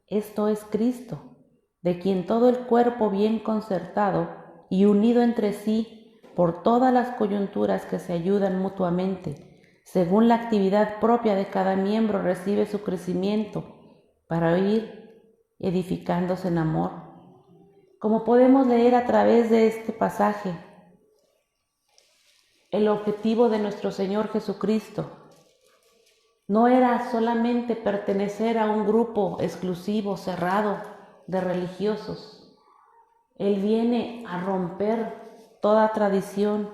esto es Cristo, de quien todo el cuerpo bien concertado y unido entre sí por todas las coyunturas que se ayudan mutuamente, según la actividad propia de cada miembro recibe su crecimiento para ir edificándose en amor. Como podemos leer a través de este pasaje, el objetivo de nuestro Señor Jesucristo no era solamente pertenecer a un grupo exclusivo, cerrado de religiosos. Él viene a romper toda tradición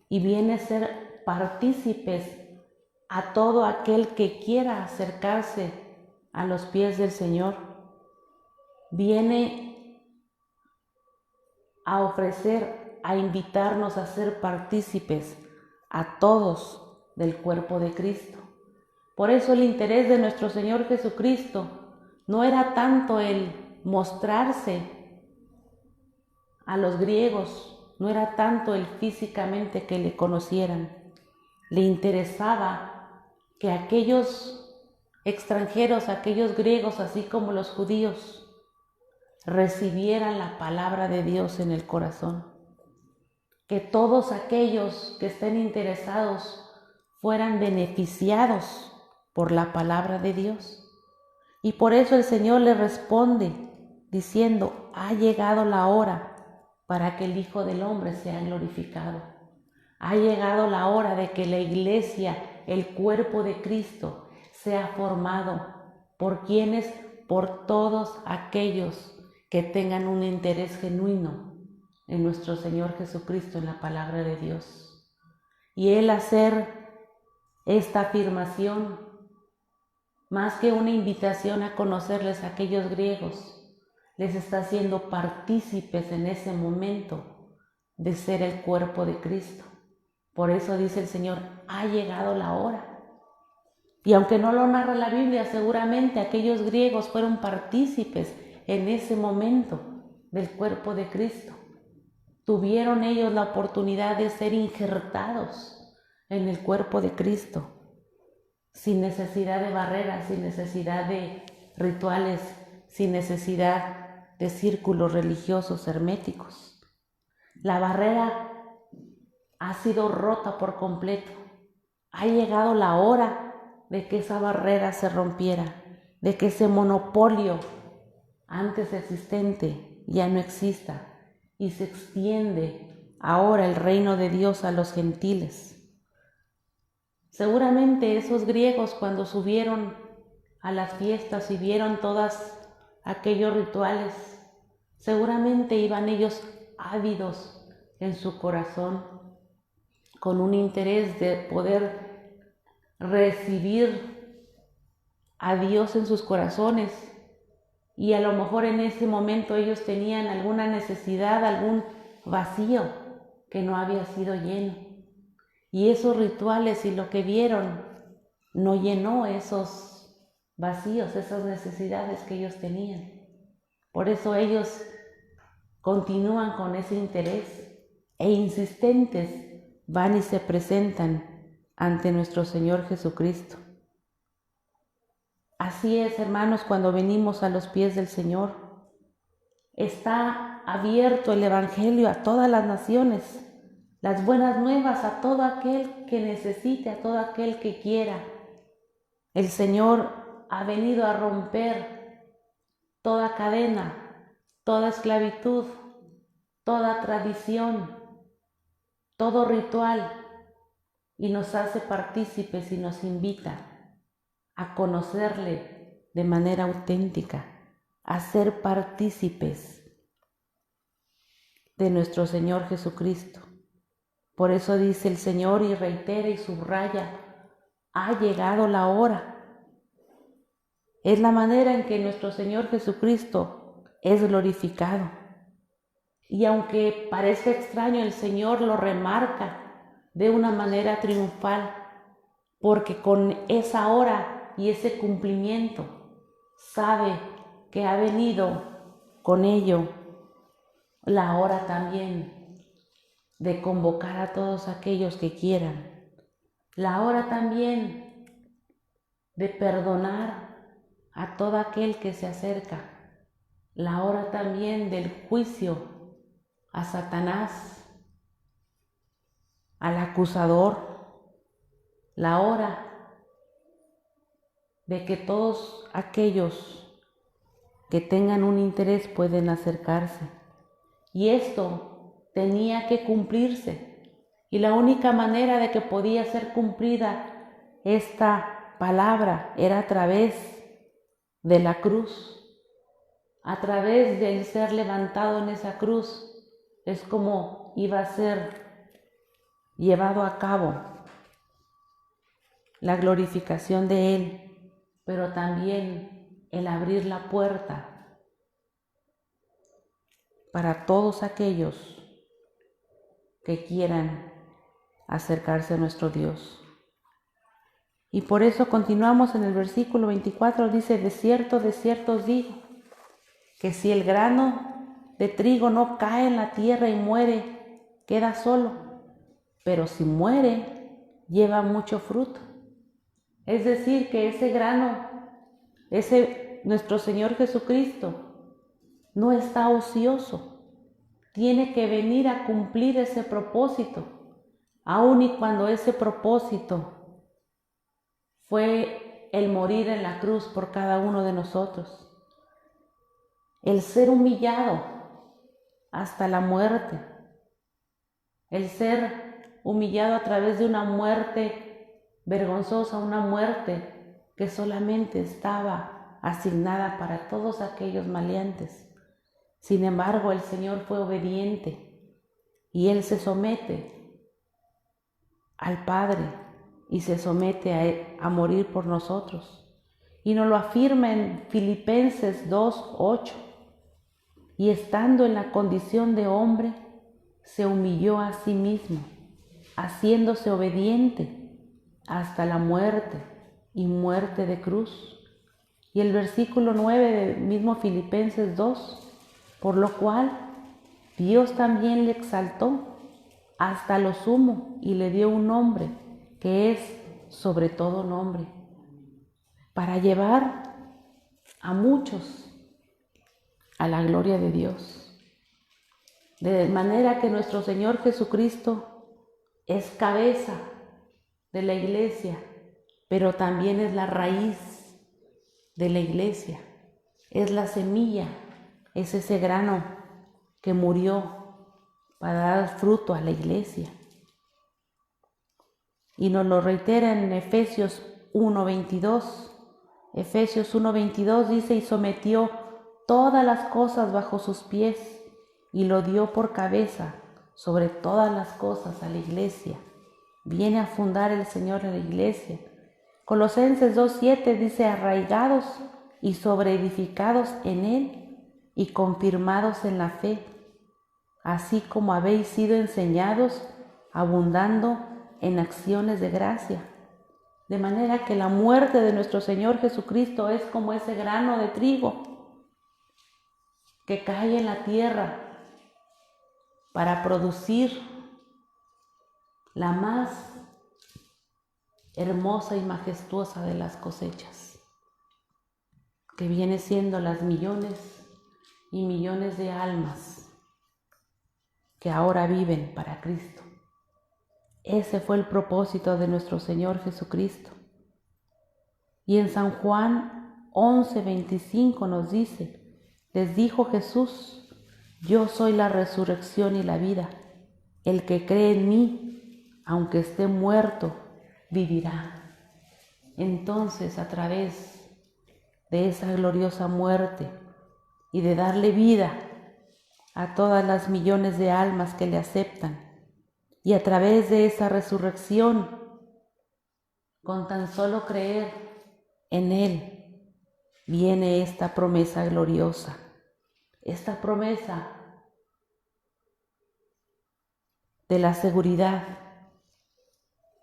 y viene a ser partícipes a todo aquel que quiera acercarse a los pies del Señor. Viene a ofrecer, a invitarnos a ser partícipes a todos del cuerpo de Cristo. Por eso el interés de nuestro Señor Jesucristo no era tanto el mostrarse a los griegos, no era tanto el físicamente que le conocieran. Le interesaba que aquellos extranjeros, aquellos griegos, así como los judíos, recibieran la palabra de Dios en el corazón. Que todos aquellos que estén interesados fueran beneficiados por la palabra de Dios. Y por eso el Señor le responde diciendo, ha llegado la hora para que el Hijo del Hombre sea glorificado. Ha llegado la hora de que la iglesia, el cuerpo de Cristo, sea formado. ¿Por quiénes? Por todos aquellos que tengan un interés genuino en nuestro Señor Jesucristo, en la palabra de Dios. Y Él hacer esta afirmación, más que una invitación a conocerles a aquellos griegos, les está haciendo partícipes en ese momento de ser el cuerpo de Cristo. Por eso dice el Señor, ha llegado la hora. Y aunque no lo narra la Biblia, seguramente aquellos griegos fueron partícipes en ese momento del cuerpo de Cristo. Tuvieron ellos la oportunidad de ser injertados en el cuerpo de Cristo, sin necesidad de barreras, sin necesidad de rituales, sin necesidad de círculos religiosos herméticos. La barrera ha sido rota por completo. Ha llegado la hora de que esa barrera se rompiera, de que ese monopolio antes existente ya no exista y se extiende ahora el reino de Dios a los gentiles. Seguramente esos griegos, cuando subieron a las fiestas y vieron todos aquellos rituales, seguramente iban ellos ávidos en su corazón, con un interés de poder recibir a Dios en sus corazones. Y a lo mejor en ese momento ellos tenían alguna necesidad, algún vacío que no había sido lleno. Y esos rituales y lo que vieron no llenó esos vacíos, esas necesidades que ellos tenían. Por eso ellos continúan con ese interés e insistentes van y se presentan ante nuestro Señor Jesucristo. Así es, hermanos, cuando venimos a los pies del Señor. Está abierto el Evangelio a todas las naciones, las buenas nuevas a todo aquel que necesite, a todo aquel que quiera. El Señor ha venido a romper toda cadena, toda esclavitud, toda tradición, todo ritual, y nos hace partícipes y nos invita a conocerle de manera auténtica, a ser partícipes de nuestro Señor Jesucristo. Por eso dice el Señor y reitera y subraya: ha llegado la hora. Es la manera en que nuestro Señor Jesucristo es glorificado. Y aunque parezca extraño, el Señor lo remarca de una manera triunfal, porque con esa hora y ese cumplimiento sabe que ha venido con ello la hora también de convocar a todos aquellos que quieran, la hora también de perdonar a todo aquel que se acerca, la hora también del juicio a Satanás, al acusador, la hora de que todos aquellos que tengan un interés pueden acercarse. Y esto tenía que cumplirse. Y la única manera de que podía ser cumplida esta palabra era a través de la cruz. A través del ser levantado en esa cruz es como iba a ser llevado a cabo la glorificación de Él, pero también el abrir la puerta para todos aquellos que quieran acercarse a nuestro Dios. Y por eso continuamos en el versículo 24, dice: de cierto os digo, que si el grano de trigo no cae en la tierra y muere, queda solo, pero si muere, lleva mucho fruto. Es decir, que ese grano, nuestro Señor Jesucristo, no está ocioso, tiene que venir a cumplir ese propósito, aun y cuando ese propósito fue el morir en la cruz por cada uno de nosotros, el ser humillado hasta la muerte, el ser humillado a través de una muerte vergonzosa, una muerte que solamente estaba asignada para todos aquellos maleantes. Sin embargo, el Señor fue obediente y Él se somete al Padre y se somete a morir por nosotros. Y nos lo afirma en Filipenses 2:8. Y estando en la condición de hombre, se humilló a sí mismo, haciéndose obediente hasta la muerte y muerte de cruz. Y el versículo 9 del mismo Filipenses 2, por lo cual Dios también le exaltó hasta lo sumo y le dio un nombre que es sobre todo nombre, para llevar a muchos a la gloria de Dios. De manera que nuestro Señor Jesucristo es cabeza de la iglesia, pero también es la raíz de la iglesia, es la semilla, es ese grano que murió para dar fruto a la iglesia. Y nos lo reitera en Efesios 1:22. Efesios 1:22 dice: y sometió todas las cosas bajo sus pies y lo dio por cabeza sobre todas las cosas a la iglesia. Viene a fundar el Señor a la iglesia. Colosenses 2:7 dice: arraigados y sobreedificados en Él y confirmados en la fe, así como habéis sido enseñados, abundando en acciones de gracia. De manera que la muerte de nuestro Señor Jesucristo es como ese grano de trigo que cae en la tierra para producir la más hermosa y majestuosa de las cosechas, que viene siendo las millones y millones de almas que ahora viven para Cristo. Ese fue el propósito de nuestro Señor Jesucristo. Y en San Juan 11:25 nos dice: les dijo Jesús: yo soy la resurrección y la vida. El que cree en mí, aunque esté muerto, vivirá. Entonces, a través de esa gloriosa muerte y de darle vida a todas las millones de almas que le aceptan, y a través de esa resurrección, con tan solo creer en Él, viene esta promesa gloriosa, esta promesa de la seguridad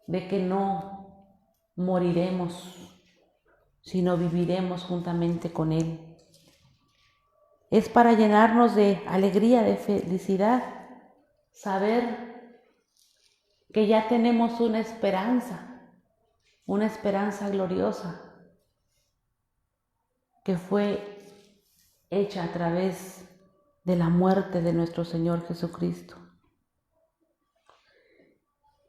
de que no moriremos, sino viviremos juntamente con Él. Es para llenarnos de alegría, de felicidad, saber que ya tenemos una esperanza gloriosa, que fue hecha a través de la muerte de nuestro Señor Jesucristo.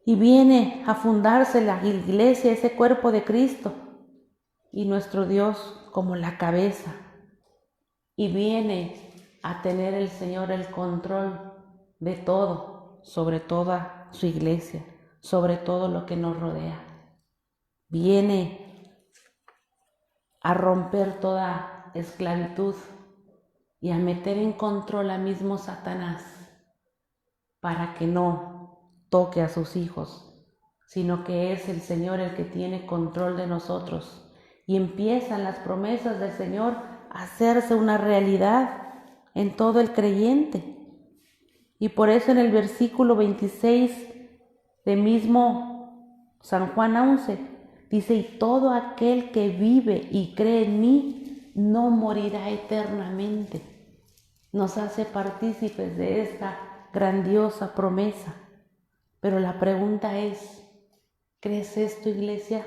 Y viene a fundarse la iglesia, ese cuerpo de Cristo, y nuestro Dios como la cabeza. Y viene a tener el Señor el control de todo, sobre toda su iglesia, sobre todo lo que nos rodea. Viene a romper toda esclavitud y a meter en control a mismo Satanás para que no toque a sus hijos, sino que es el Señor el que tiene control de nosotros. Y empiezan las promesas del Señor a hacerse una realidad en todo el creyente. Y por eso en el versículo 26 de mismo San Juan 11 dice: y todo aquel que vive y cree en mí no morirá eternamente. Nos hace partícipes de esta grandiosa promesa. Pero la pregunta es: ¿crees esto, iglesia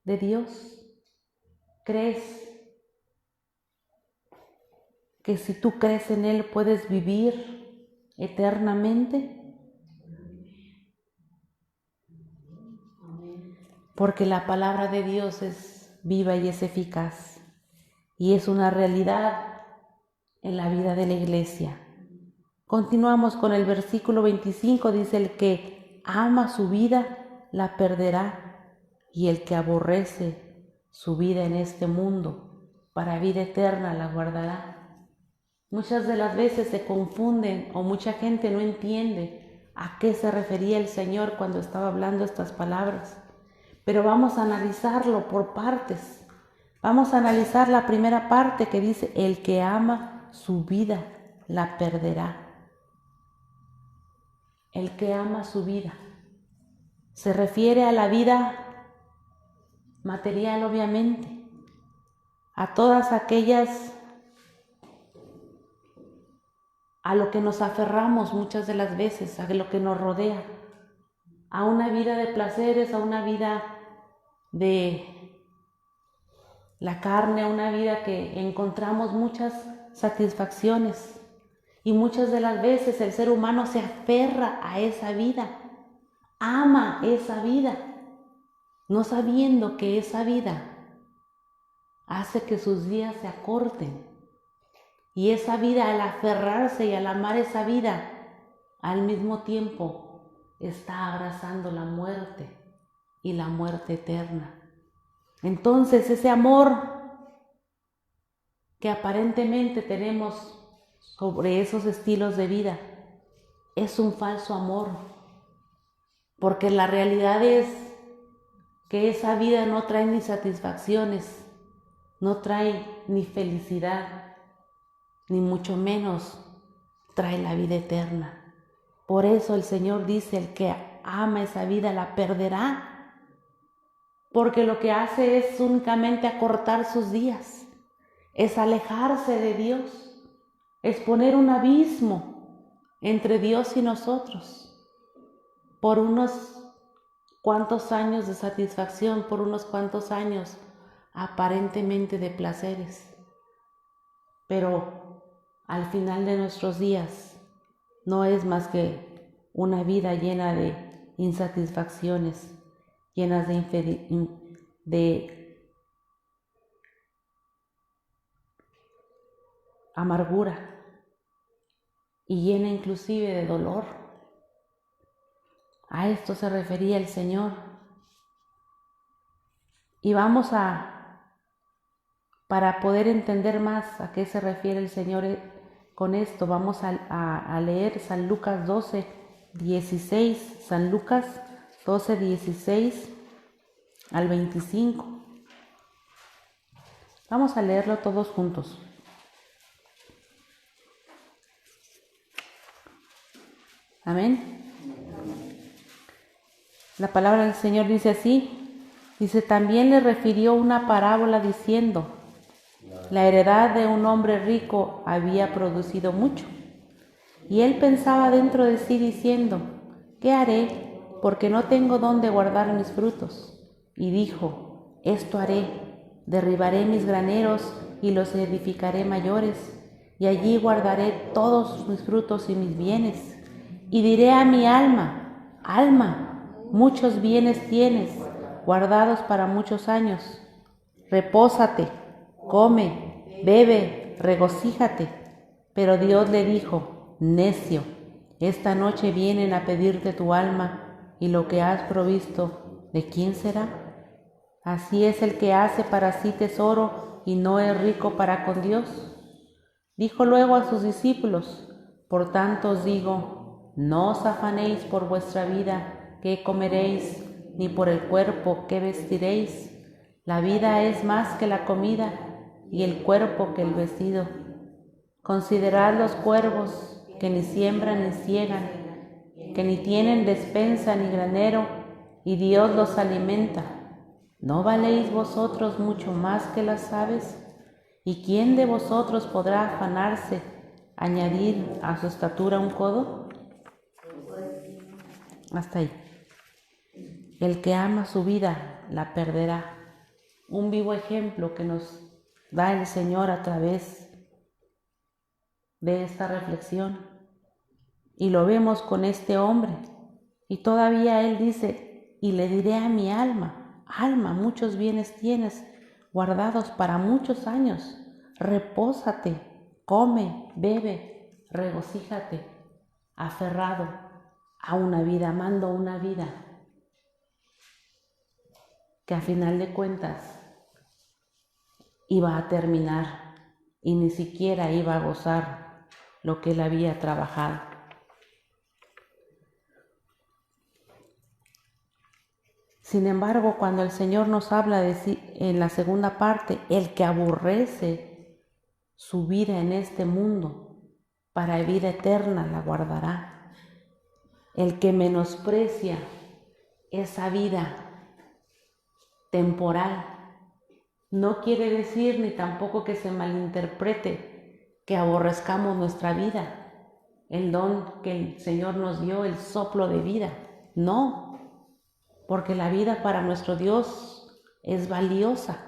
de Dios? ¿Crees que si tú crees en Él puedes vivir eternamente? Porque la palabra de Dios es viva y es eficaz, y es una realidad en la vida de la iglesia. Continuamos con el versículo 25, dice: el que ama su vida la perderá, y el que aborrece su vida en este mundo para vida eterna la guardará. Muchas de las veces se confunden o mucha gente no entiende a qué se refería el Señor cuando estaba hablando estas palabras. Pero vamos a analizarlo por partes. Vamos a analizar la primera parte que dice: el que ama su vida la perderá. El que ama su vida se refiere a la vida material, obviamente, a todas aquellas a lo que nos aferramos muchas de las veces, a lo que nos rodea, a una vida de placeres, a una vida de la carne, a una vida que encontramos muchas satisfacciones. Y muchas de las veces el ser humano se aferra a esa vida, ama esa vida, no sabiendo que esa vida hace que sus días se acorten. Y esa vida, al aferrarse y al amar esa vida, al mismo tiempo está abrazando la muerte y la muerte eterna. Entonces ese amor que aparentemente tenemos sobre esos estilos de vida es un falso amor, porque la realidad es que esa vida no trae ni satisfacciones, no trae ni felicidad, ni mucho menos trae la vida eterna. Por eso el Señor dice: el que ama esa vida la perderá, porque lo que hace es únicamente acortar sus días, es alejarse de Dios, es poner un abismo entre Dios y nosotros por unos cuantos años de satisfacción, por unos cuantos años aparentemente de placeres. Pero al final de nuestros días no es más que una vida llena de insatisfacciones, llenas de amargura y llena inclusive de dolor. A esto se refería el Señor. Y para poder entender más a qué se refiere el Señor con esto, vamos a leer San Lucas 12, 16, San Lucas 12, 16 al 25. Vamos a leerlo todos juntos. Amén. La palabra del Señor dice así, también le refirió una parábola diciendo, la heredad de un hombre rico había producido mucho, y él pensaba dentro de sí diciendo, ¿qué haré? Porque no tengo dónde guardar mis frutos. Y dijo, esto haré, derribaré mis graneros y los edificaré mayores, y allí guardaré todos mis frutos y mis bienes. Y diré a mi alma, alma, muchos bienes tienes, guardados para muchos años. Repósate, come, bebe, regocíjate. Pero Dios le dijo, necio, esta noche vienen a pedirte tu alma, y lo que has provisto, ¿de quién será? Así es el que hace para sí tesoro y no es rico para con Dios. Dijo luego a sus discípulos, por tanto os digo, no os afanéis por vuestra vida, qué comeréis, ni por el cuerpo, qué vestiréis. La vida es más que la comida, y el cuerpo que el vestido. Considerad los cuervos, que ni siembran ni ciegan, que ni tienen despensa ni granero, y Dios los alimenta. ¿No valéis vosotros mucho más que las aves? ¿Y quién de vosotros podrá afanarse, añadir a su estatura un codo? Hasta ahí. El que ama su vida la perderá. Un vivo ejemplo que nos da el Señor a través de esta reflexión. Y lo vemos con este hombre. Y todavía él dice, y le diré a mi alma, alma, muchos bienes tienes guardados para muchos años. Repósate, come, bebe, regocíjate, aferrado a una vida, amando una vida que a final de cuentas iba a terminar y ni siquiera iba a gozar lo que él había trabajado. Sin embargo, cuando el Señor nos habla en la segunda parte, el que aborrece su vida en este mundo, para vida eterna la guardará. El que menosprecia esa vida temporal, no quiere decir ni tampoco que se malinterprete que aborrezcamos nuestra vida, el don que el Señor nos dio, el soplo de vida. No, porque la vida para nuestro Dios es valiosa,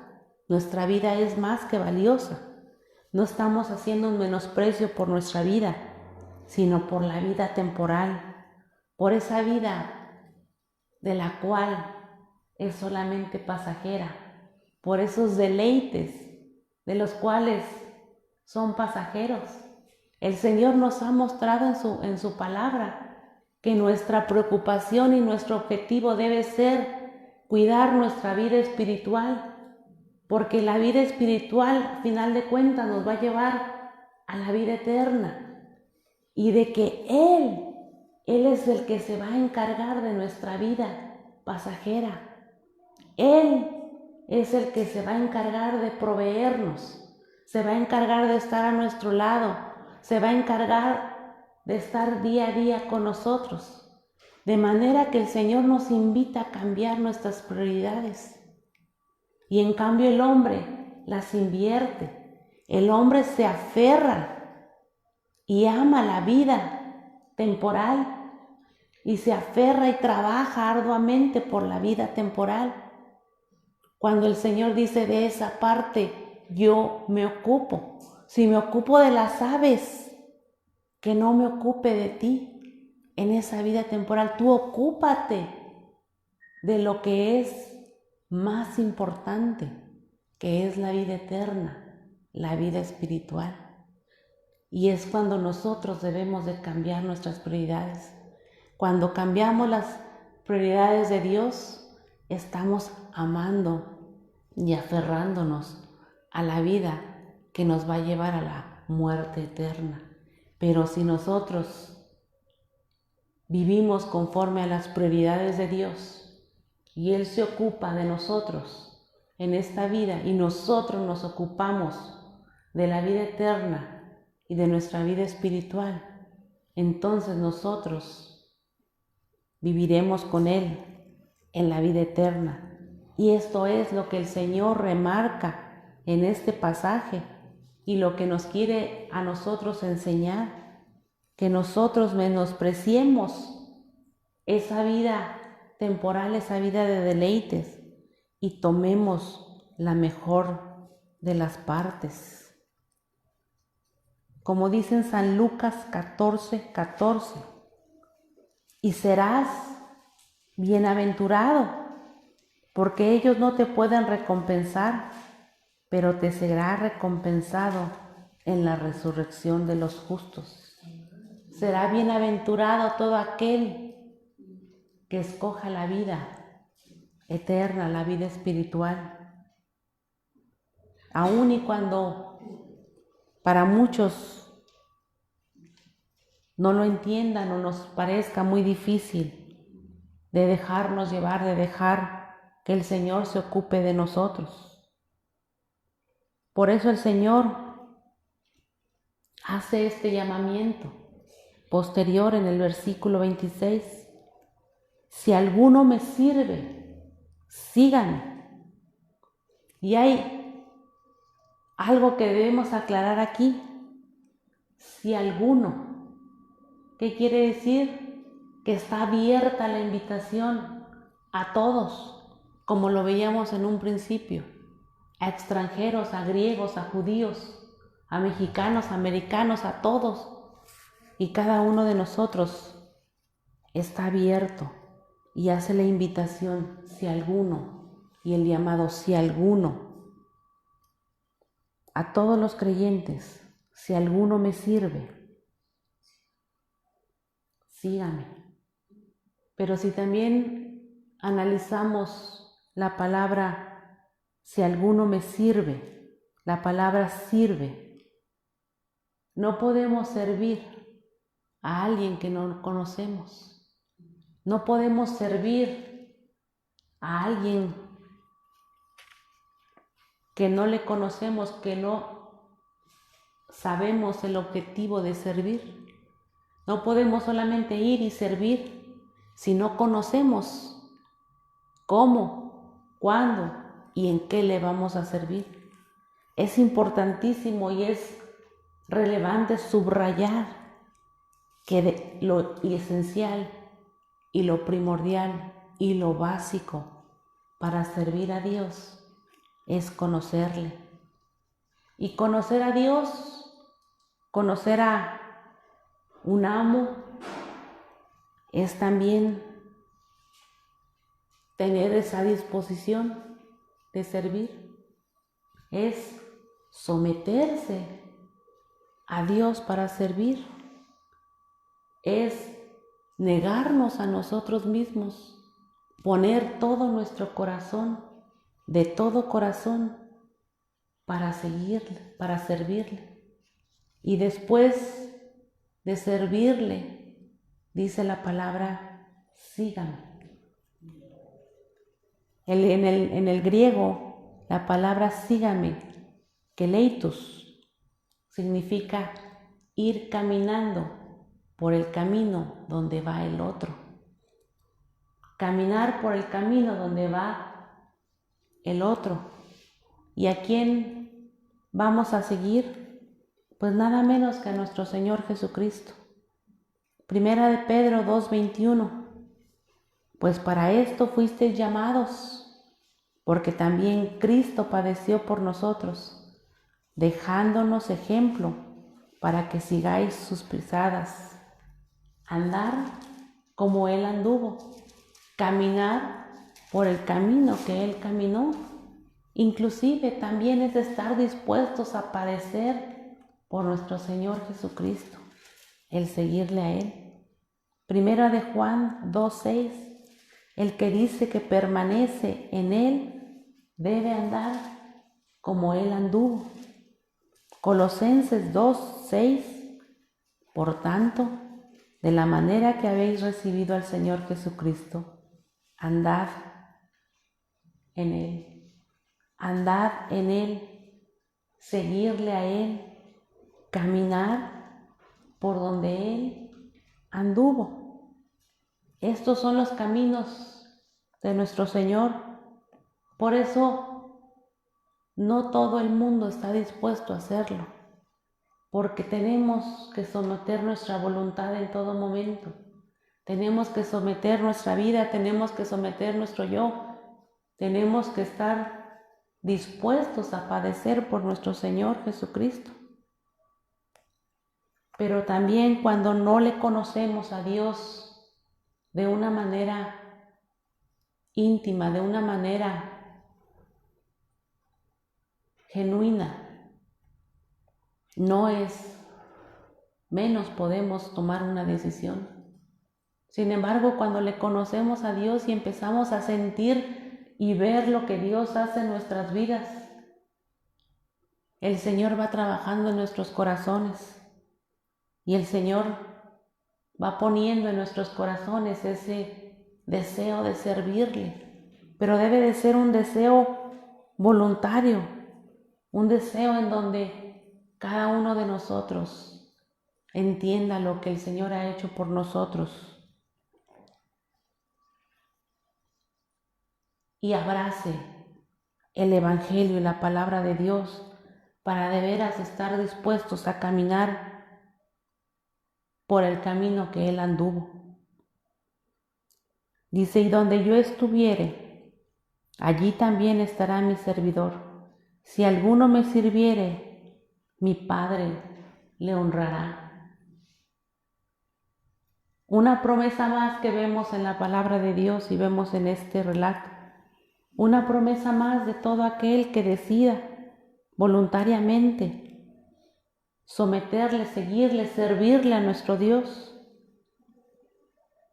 nuestra vida es más que valiosa. No estamos haciendo un menosprecio por nuestra vida, sino por la vida temporal, por esa vida de la cual es solamente pasajera, por esos deleites de los cuales son pasajeros. El Señor nos ha mostrado en su palabra que nuestra preocupación y nuestro objetivo debe ser cuidar nuestra vida espiritual, porque la vida espiritual, a final de cuentas, nos va a llevar a la vida eterna, y de que Él es el que se va a encargar de nuestra vida pasajera. Él es el que se va a encargar de proveernos, se va a encargar de estar a nuestro lado, se va a encargar de estar día a día con nosotros. De manera que el Señor nos invita a cambiar nuestras prioridades. Y en cambio el hombre las invierte. El hombre se aferra y ama la vida temporal y se aferra y trabaja arduamente por la vida temporal. Cuando el Señor dice de esa parte, yo me ocupo. Si me ocupo de las aves, que no me ocupe de ti en esa vida temporal. Tú ocúpate de lo que es más importante, que es la vida eterna, la vida espiritual. Y es cuando nosotros debemos de cambiar nuestras prioridades. Cuando cambiamos las prioridades de Dios, estamos amando y aferrándonos a la vida que nos va a llevar a la muerte eterna. Pero si nosotros vivimos conforme a las prioridades de Dios y Él se ocupa de nosotros en esta vida y nosotros nos ocupamos de la vida eterna y de nuestra vida espiritual, entonces nosotros viviremos con Él en la vida eterna. Y esto es lo que el Señor remarca en este pasaje y lo que nos quiere a nosotros enseñar, que nosotros menospreciemos esa vida temporal, esa vida de deleites y tomemos la mejor de las partes. Como dice en San Lucas 14:14, y serás bienaventurado, porque ellos no te pueden recompensar, pero te será recompensado en la resurrección de los justos. Será bienaventurado todo aquel que escoja la vida eterna, la vida espiritual. Aun y cuando para muchos no lo entiendan o nos parezca muy difícil de dejarnos llevar, de dejar que el Señor se ocupe de nosotros. Por eso el Señor hace este llamamiento posterior en el versículo 26. Si alguno me sirve, síganme. Y hay algo que debemos aclarar aquí. Si alguno, ¿qué quiere decir? Que está abierta la invitación a todos, como lo veíamos en un principio, a extranjeros, a griegos, a judíos, a mexicanos, a americanos, a todos. Y cada uno de nosotros está abierto y hace la invitación, si alguno, y el llamado, si alguno, a todos los creyentes, si alguno me sirve, sígame. Pero si también analizamos la palabra si alguno me sirve, la palabra sirve, no podemos servir a alguien que no conocemos. No podemos servir a alguien que no le conocemos, que no sabemos el objetivo de servir. No podemos solamente ir y servir si no conocemos cómo, cuándo y en qué le vamos a servir. Es importantísimo y es relevante subrayar que lo esencial y lo primordial y lo básico para servir a Dios es conocerle. Y conocer a Dios, conocer a un amo, es también tener esa disposición de servir, es someterse a Dios para servir, es negarnos a nosotros mismos, poner todo nuestro corazón, de todo corazón, para seguirle, para servirle. Y después de servirle, dice la palabra, sígame. En el griego, la palabra sígame, keleitos, significa ir caminando por el camino donde va el otro. caminar por el camino donde va el otro. ¿Y a quién vamos a seguir? Pues nada menos que a nuestro Señor Jesucristo. Primera de Pedro 2:21. Pues para esto fuisteis llamados, porque también Cristo padeció por nosotros, dejándonos ejemplo para que sigáis sus pisadas. Andar como Él anduvo, caminar por el camino que Él caminó. Inclusive también es estar dispuestos a padecer por nuestro Señor Jesucristo, el seguirle a Él. Primera de Juan 2:6. El que dice que permanece en Él debe andar como Él anduvo. Colosenses 2:6. Por tanto, de la manera que habéis recibido al Señor Jesucristo, andad en Él. Andad en Él, seguirle a Él, caminar por donde Él anduvo. Estos son los caminos de nuestro Señor. Por eso no todo el mundo está dispuesto a hacerlo, porque tenemos que someter nuestra voluntad en todo momento. Tenemos que someter nuestra vida, tenemos que someter nuestro yo. Tenemos que estar dispuestos a padecer por nuestro Señor Jesucristo. Pero también cuando no le conocemos a Dios de una manera íntima, de una manera genuina, no es menos podemos tomar una decisión. Sin embargo, cuando le conocemos a Dios y empezamos a sentir y ver lo que Dios hace en nuestras vidas, el Señor va trabajando en nuestros corazones y el Señor va poniendo en nuestros corazones ese deseo de servirle, pero debe de ser un deseo voluntario, un deseo en donde cada uno de nosotros entienda lo que el Señor ha hecho por nosotros y abrace el Evangelio y la palabra de Dios para de veras estar dispuestos a caminar por el camino que Él anduvo. Dice, y donde yo estuviere, allí también estará mi servidor. Si alguno me sirviere, mi Padre le honrará. Una promesa más que vemos en la palabra de Dios y vemos en este relato. Una promesa más de todo aquel que decida voluntariamente someterle, seguirle, servirle a nuestro Dios,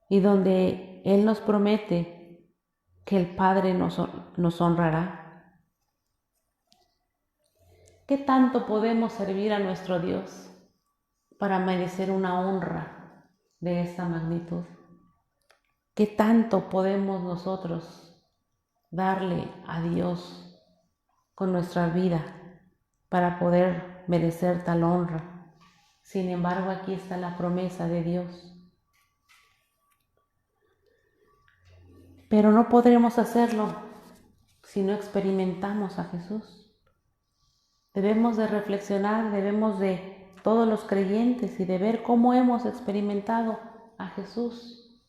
y donde Él nos promete que el Padre nos honrará. ¿Qué tanto podemos servir a nuestro Dios para merecer una honra de esta magnitud? ¿Qué tanto podemos nosotros darle a Dios con nuestra vida para poder merecer tal honra? Sin embargo, aquí está la promesa de Dios. Pero no podremos hacerlo si no experimentamos a Jesús. Debemos de reflexionar, debemos de todos los creyentes y de ver cómo hemos experimentado a Jesús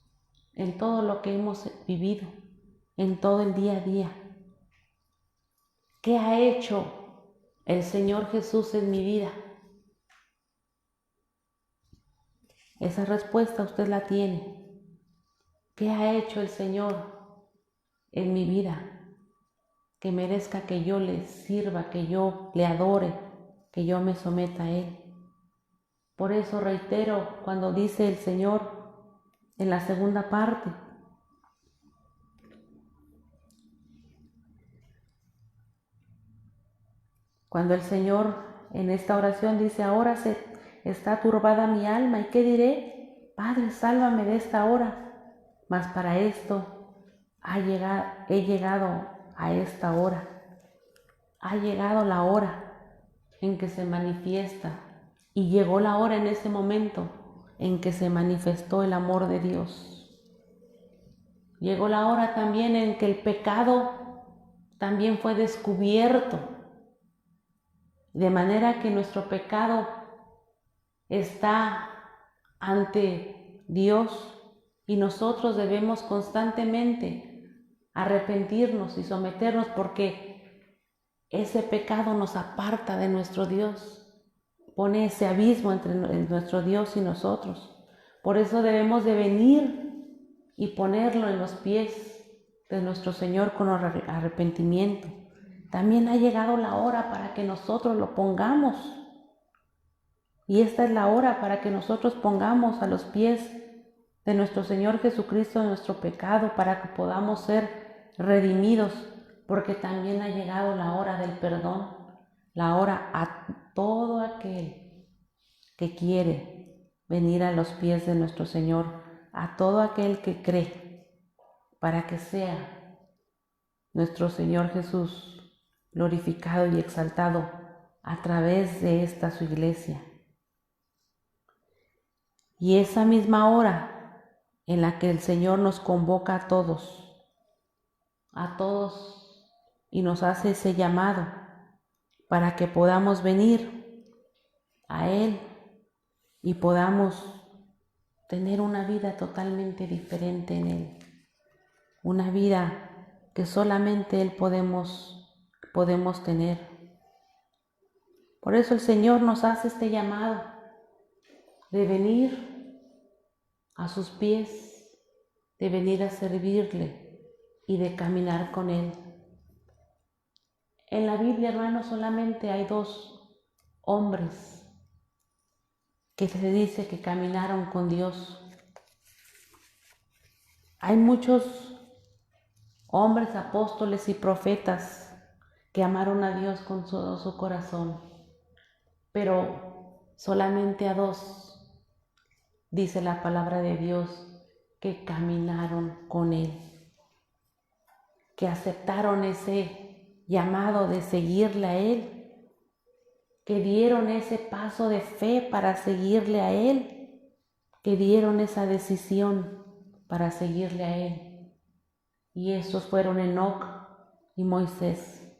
en todo lo que hemos vivido, en todo el día a día. ¿Qué ha hecho el Señor Jesús en mi vida? Esa respuesta usted la tiene. ¿Qué ha hecho el Señor en mi vida que merezca que yo le sirva, que yo le adore, que yo me someta a Él? Por eso reitero cuando dice el Señor en la segunda parte, cuando el Señor en esta oración dice, ahora está turbada mi alma, ¿y qué diré? Padre, sálvame de esta hora. Mas para esto he llegado a esta hora. Ha llegado la hora en que se manifiesta, y llegó la hora en ese momento en que se manifestó el amor de Dios. Llegó la hora también en que el pecado también fue descubierto, de manera que nuestro pecado está ante Dios y nosotros debemos constantemente arrepentirnos y someternos, porque ese pecado nos aparta de nuestro Dios, pone ese abismo entre nuestro Dios y nosotros. Por eso debemos de venir y ponerlo en los pies de nuestro Señor con arrepentimiento. También ha llegado la hora para que nosotros lo pongamos. Y esta es la hora para que nosotros pongamos a los pies de nuestro Señor Jesucristo nuestro pecado, para que podamos ser redimidos, porque también ha llegado la hora del perdón, la hora a todo aquel que quiere venir a los pies de nuestro Señor, a todo aquel que cree, para que sea nuestro Señor Jesús glorificado y exaltado a través de esta su iglesia. Y esa misma hora en la que el Señor nos convoca a todos, y nos hace ese llamado para que podamos venir a Él y podamos tener una vida totalmente diferente en Él, una vida que solamente Él podemos tener. Por eso el Señor nos hace este llamado de venir a sus pies, de venir a servirle y de caminar con Él. En la Biblia, hermanos, solamente hay 2 hombres que se dice que caminaron con Dios. Hay muchos hombres, apóstoles y profetas que amaron a Dios con todo su corazón, pero solamente a 2 dice la palabra de Dios que caminaron con Él, que aceptaron ese llamado de seguirle a Él, que dieron ese paso de fe para seguirle a Él, que dieron esa decisión para seguirle a Él. Y estos fueron Enoc y Moisés.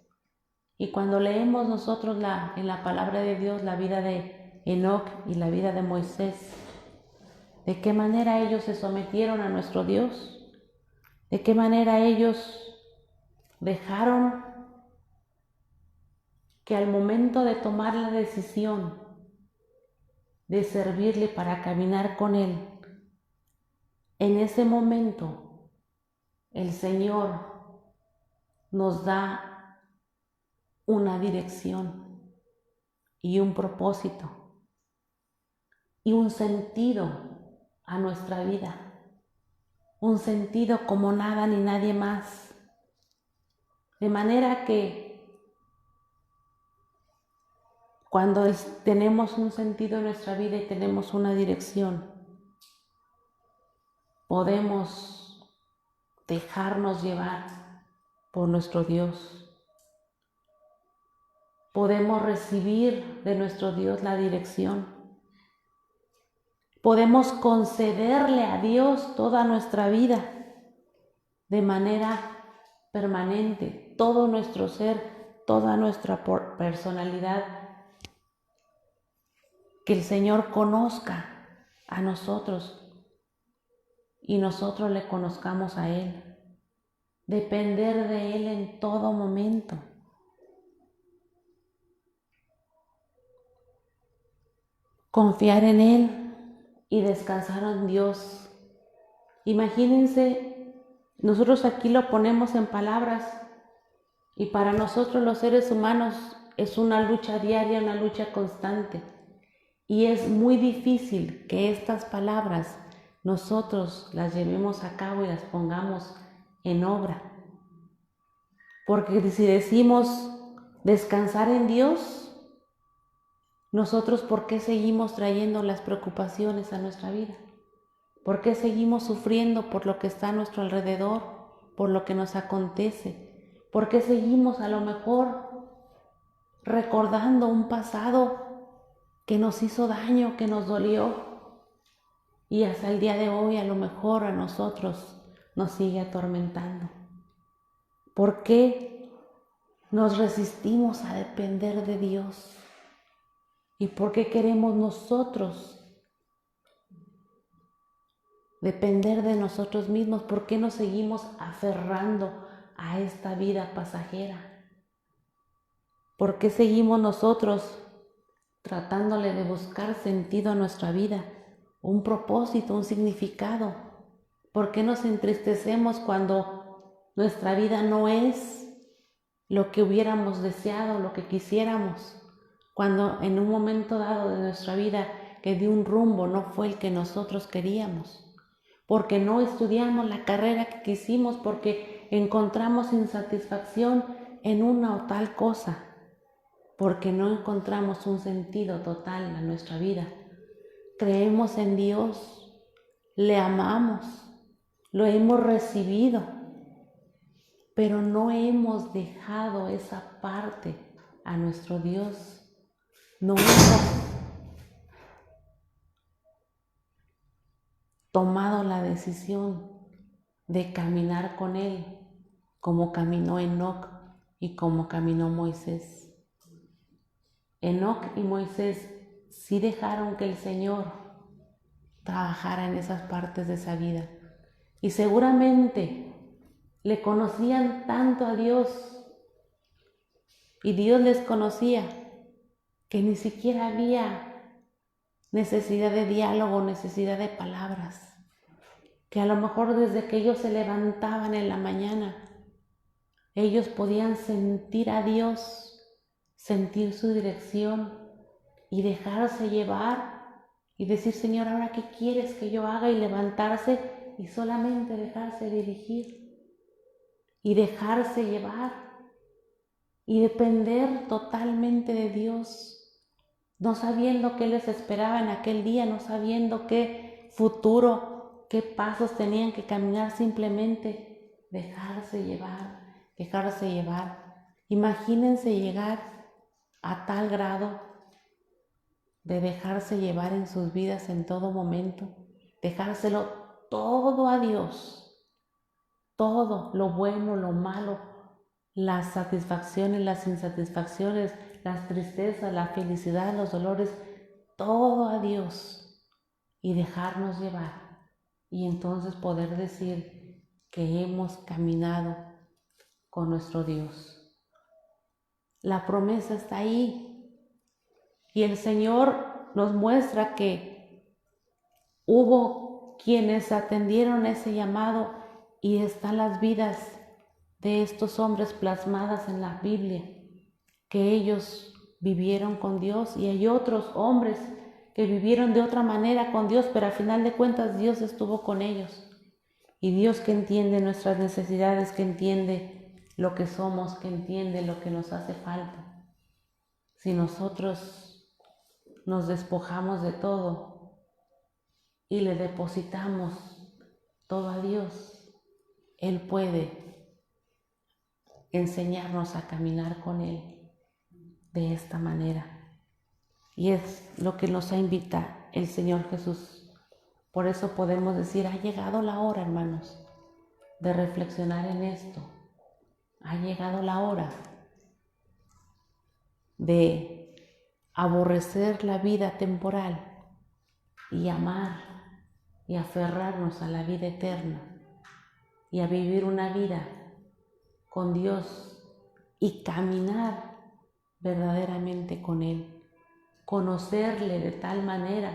Y cuando leemos nosotros en la palabra de Dios la vida de Enoc y la vida de Moisés, de qué manera ellos se sometieron a nuestro Dios, de qué manera ellos dejaron que al momento de tomar la decisión de servirle para caminar con Él, en ese momento el Señor nos da una dirección y un propósito y un sentido a nuestra vida, un sentido como nada ni nadie más, de manera que cuando tenemos un sentido en nuestra vida y tenemos una dirección, podemos dejarnos llevar por nuestro Dios. Podemos recibir de nuestro Dios la dirección. Podemos concederle a Dios toda nuestra vida de manera permanente, todo nuestro ser, toda nuestra personalidad. Que el Señor conozca a nosotros y nosotros le conozcamos a Él. Depender de Él en todo momento. Confiar en Él y descansar en Dios. Imagínense, nosotros aquí lo ponemos en palabras y para nosotros los seres humanos es una lucha diaria, una lucha constante. Y es muy difícil que estas palabras nosotros las llevemos a cabo y las pongamos en obra. Porque si decimos descansar en Dios, nosotros ¿por qué seguimos trayendo las preocupaciones a nuestra vida? ¿Por qué seguimos sufriendo por lo que está a nuestro alrededor, por lo que nos acontece? ¿Por qué seguimos a lo mejor recordando un pasado que nos hizo daño, que nos dolió? Y hasta el día de hoy a lo mejor a nosotros nos sigue atormentando? ¿Por qué nos resistimos a depender de Dios? ¿Y por qué queremos nosotros depender de nosotros mismos? ¿Por qué nos seguimos aferrando a esta vida pasajera? ¿Por qué seguimos nosotros tratándole de buscar sentido a nuestra vida, un propósito, un significado? ¿Por qué nos entristecemos cuando nuestra vida no es lo que hubiéramos deseado, lo que quisiéramos? Cuando en un momento dado de nuestra vida que dio un rumbo no fue el que nosotros queríamos. Porque no estudiamos la carrera que quisimos, porque encontramos insatisfacción en una o tal cosa, porque no encontramos un sentido total a nuestra vida. Creemos en Dios, le amamos, lo hemos recibido, pero no hemos dejado esa parte a nuestro Dios. No hemos tomado la decisión de caminar con Él como caminó Enoc y como caminó Moisés. Enoc y Moisés sí dejaron que el Señor trabajara en esas partes de esa vida, y seguramente le conocían tanto a Dios y Dios les conocía que ni siquiera había necesidad de diálogo, necesidad de palabras, que a lo mejor desde que ellos se levantaban en la mañana, ellos podían sentir a Dios, sentir su dirección y dejarse llevar y decir: Señor, ¿ahora qué quieres que yo haga? Y levantarse y solamente dejarse dirigir y dejarse llevar y depender totalmente de Dios, no sabiendo qué les esperaba en aquel día, no sabiendo qué futuro, qué pasos tenían que caminar, simplemente dejarse llevar, dejarse llevar. Imagínense llegar a tal grado de dejarse llevar en sus vidas en todo momento, dejárselo todo a Dios, todo, lo bueno, lo malo, las satisfacciones, las insatisfacciones, las tristezas, la felicidad, los dolores, todo a Dios, y dejarnos llevar, y entonces poder decir que hemos caminado con nuestro Dios. La promesa está ahí, y el Señor nos muestra que hubo quienes atendieron ese llamado, y están las vidas de estos hombres plasmadas en la Biblia, que ellos vivieron con Dios, y hay otros hombres que vivieron de otra manera con Dios, pero al final de cuentas Dios estuvo con ellos. Y Dios, que entiende nuestras necesidades, que entiende lo que somos, que entiende lo que nos hace falta. Si nosotros nos despojamos de todo y le depositamos todo a Dios, Él puede enseñarnos a caminar con Él de esta manera. Y es lo que nos invita el Señor Jesús. Por eso podemos decir: ha llegado la hora, hermanos, de reflexionar en esto. Ha llegado la hora de aborrecer la vida temporal y amar y aferrarnos a la vida eterna y a vivir una vida con Dios y caminar verdaderamente con Él, conocerle de tal manera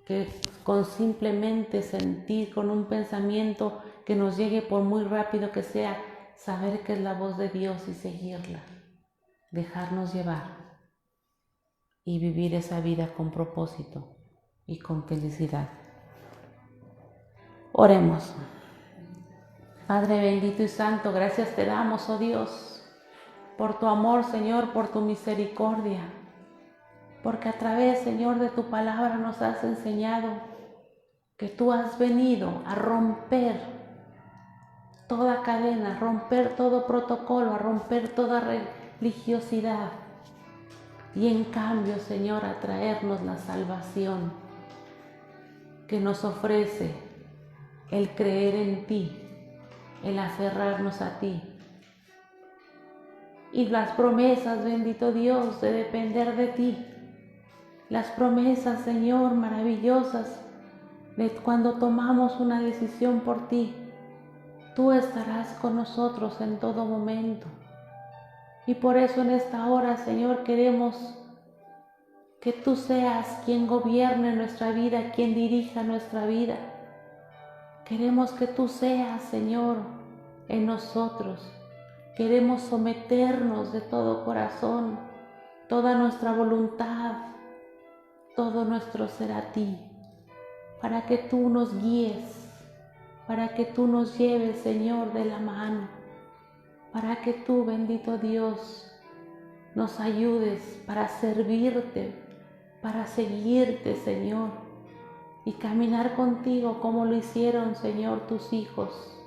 que con simplemente sentir, con un pensamiento que nos llegue, por muy rápido que sea, saber que es la voz de Dios y seguirla, dejarnos llevar y vivir esa vida con propósito y con felicidad. Oremos. Padre bendito y santo, gracias te damos, oh Dios, por tu amor, Señor, por tu misericordia, porque a través, Señor, de tu palabra nos has enseñado que tú has venido a romper toda cadena, a romper todo protocolo, a romper toda religiosidad, y en cambio, Señor, a traernos la salvación que nos ofrece el creer en ti, el aferrarnos a ti. Y las promesas, bendito Dios, de depender de ti. Las promesas, Señor, maravillosas, de cuando tomamos una decisión por ti. Tú estarás con nosotros en todo momento. Y por eso en esta hora, Señor, queremos que tú seas quien gobierne nuestra vida, quien dirija nuestra vida. Queremos que tú seas, Señor, en nosotros. Queremos someternos de todo corazón, toda nuestra voluntad, todo nuestro ser a ti, para que tú nos guíes, para que tú nos lleves, Señor, de la mano, para que tú, bendito Dios, nos ayudes para servirte, para seguirte, Señor, y caminar contigo como lo hicieron, Señor, tus hijos,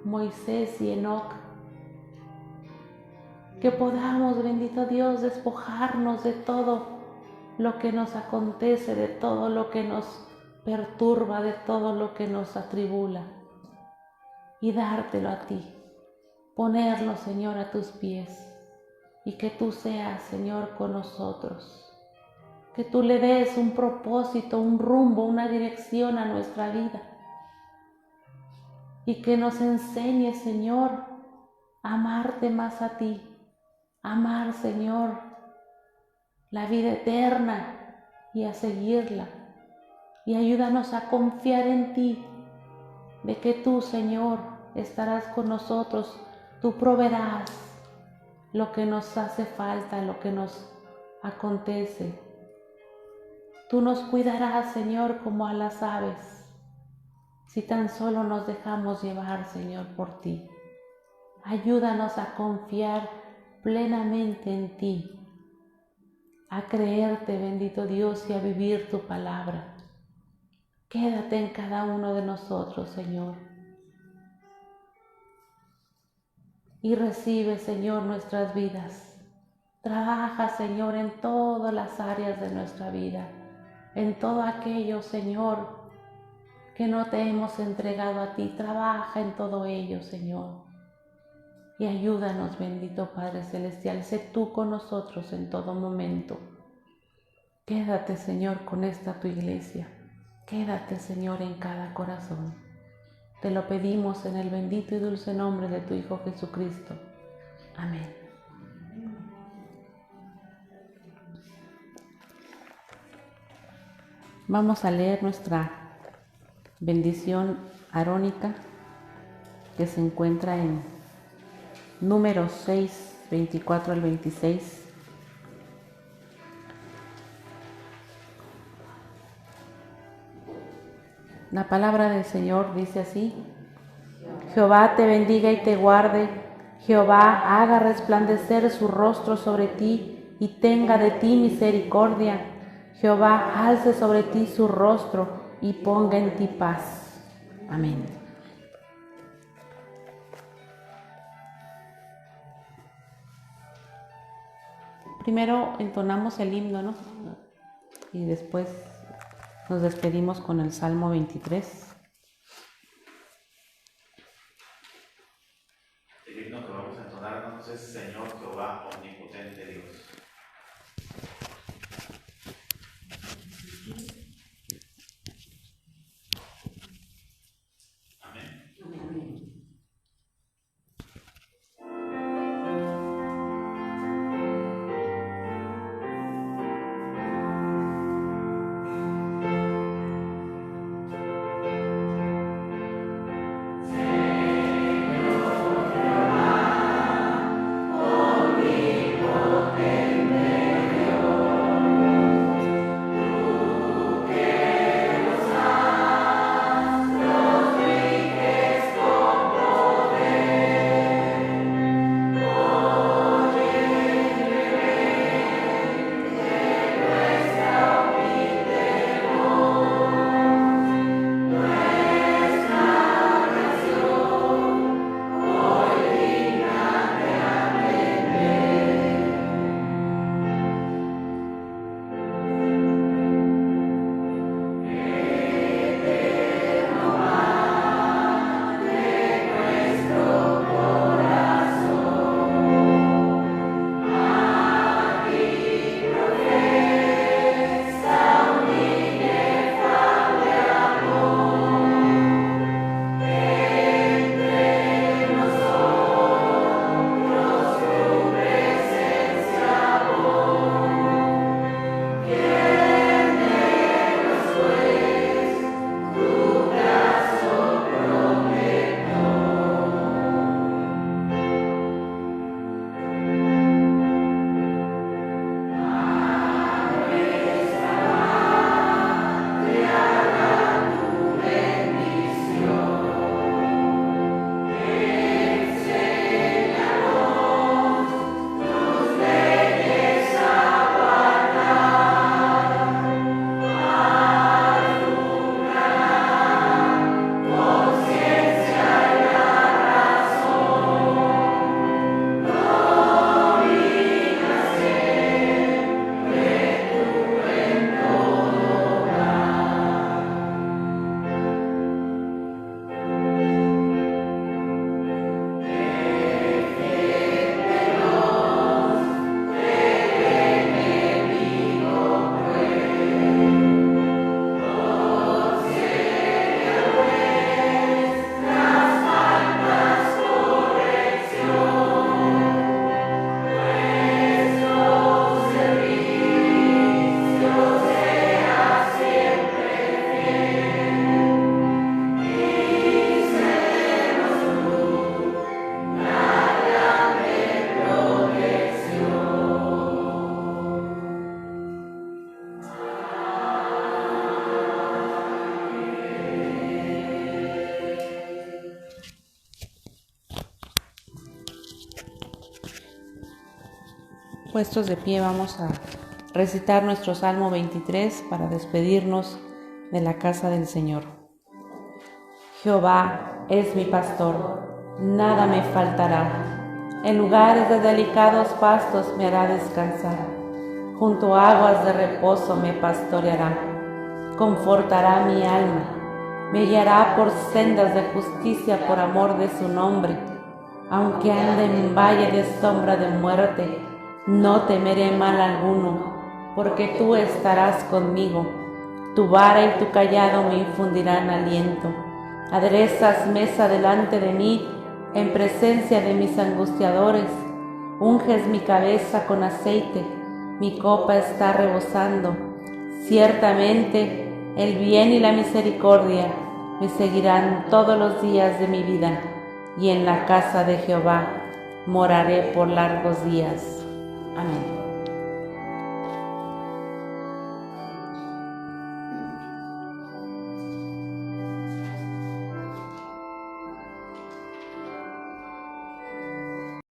Moisés y Enoc. Que podamos, bendito Dios, despojarnos de todo lo que nos acontece, de todo lo que nos perturba, de todo lo que nos atribula, y dártelo a ti, ponerlo, Señor, a tus pies, y que tú seas, Señor, con nosotros, que tú le des un propósito, un rumbo, una dirección a nuestra vida, y que nos enseñes, Señor, a amarte más a ti, amar, Señor, la vida eterna y a seguirla. Y ayúdanos a confiar en ti, de que tú, Señor, estarás con nosotros. Tú proveerás lo que nos hace falta, lo que nos acontece. Tú nos cuidarás, Señor, como a las aves, si tan solo nos dejamos llevar, Señor, por ti. Ayúdanos a confiar plenamente en ti, a creerte, bendito Dios, y a vivir tu palabra. Quédate en cada uno de nosotros, Señor. Y recibe, Señor, nuestras vidas. Trabaja, Señor, en todas las áreas de nuestra vida, en todo aquello, Señor, que no te hemos entregado a ti. Trabaja en todo ello, Señor. Y ayúdanos, bendito Padre Celestial. Sé tú con nosotros en todo momento. Quédate, Señor, con esta tu iglesia. Quédate, Señor, en cada corazón. Te lo pedimos en el bendito y dulce nombre de tu Hijo Jesucristo. Amén. Vamos a leer nuestra bendición arónica que se encuentra en Números 6, 24 al 26. La palabra del Señor dice así: Jehová te bendiga y te guarde, Jehová haga resplandecer su rostro sobre ti y tenga de ti misericordia, Jehová alce sobre ti su rostro y ponga en ti paz. Amén. Primero entonamos el himno, ¿no? Y después nos despedimos con el Salmo 23. El himno que vamos a entonar entonces, Señor Jehová omnipotente Dios. Amén. Amén. puestos de pie, vamos a recitar nuestro Salmo 23 para despedirnos de la casa del Señor. Jehová es mi pastor, nada me faltará. En lugares de delicados pastos me hará descansar. Junto a aguas de reposo me pastoreará. Confortará mi alma. Me guiará por sendas de justicia por amor de su nombre. Aunque ande en valle de sombra de muerte, no temeré mal alguno, porque tú estarás conmigo. Tu vara y tu cayado me infundirán aliento. Aderezas mesa delante de mí, en presencia de mis angustiadores. Unges mi cabeza con aceite, mi copa está rebosando. Ciertamente, el bien y la misericordia me seguirán todos los días de mi vida, y en la casa de Jehová moraré por largos días. Amén.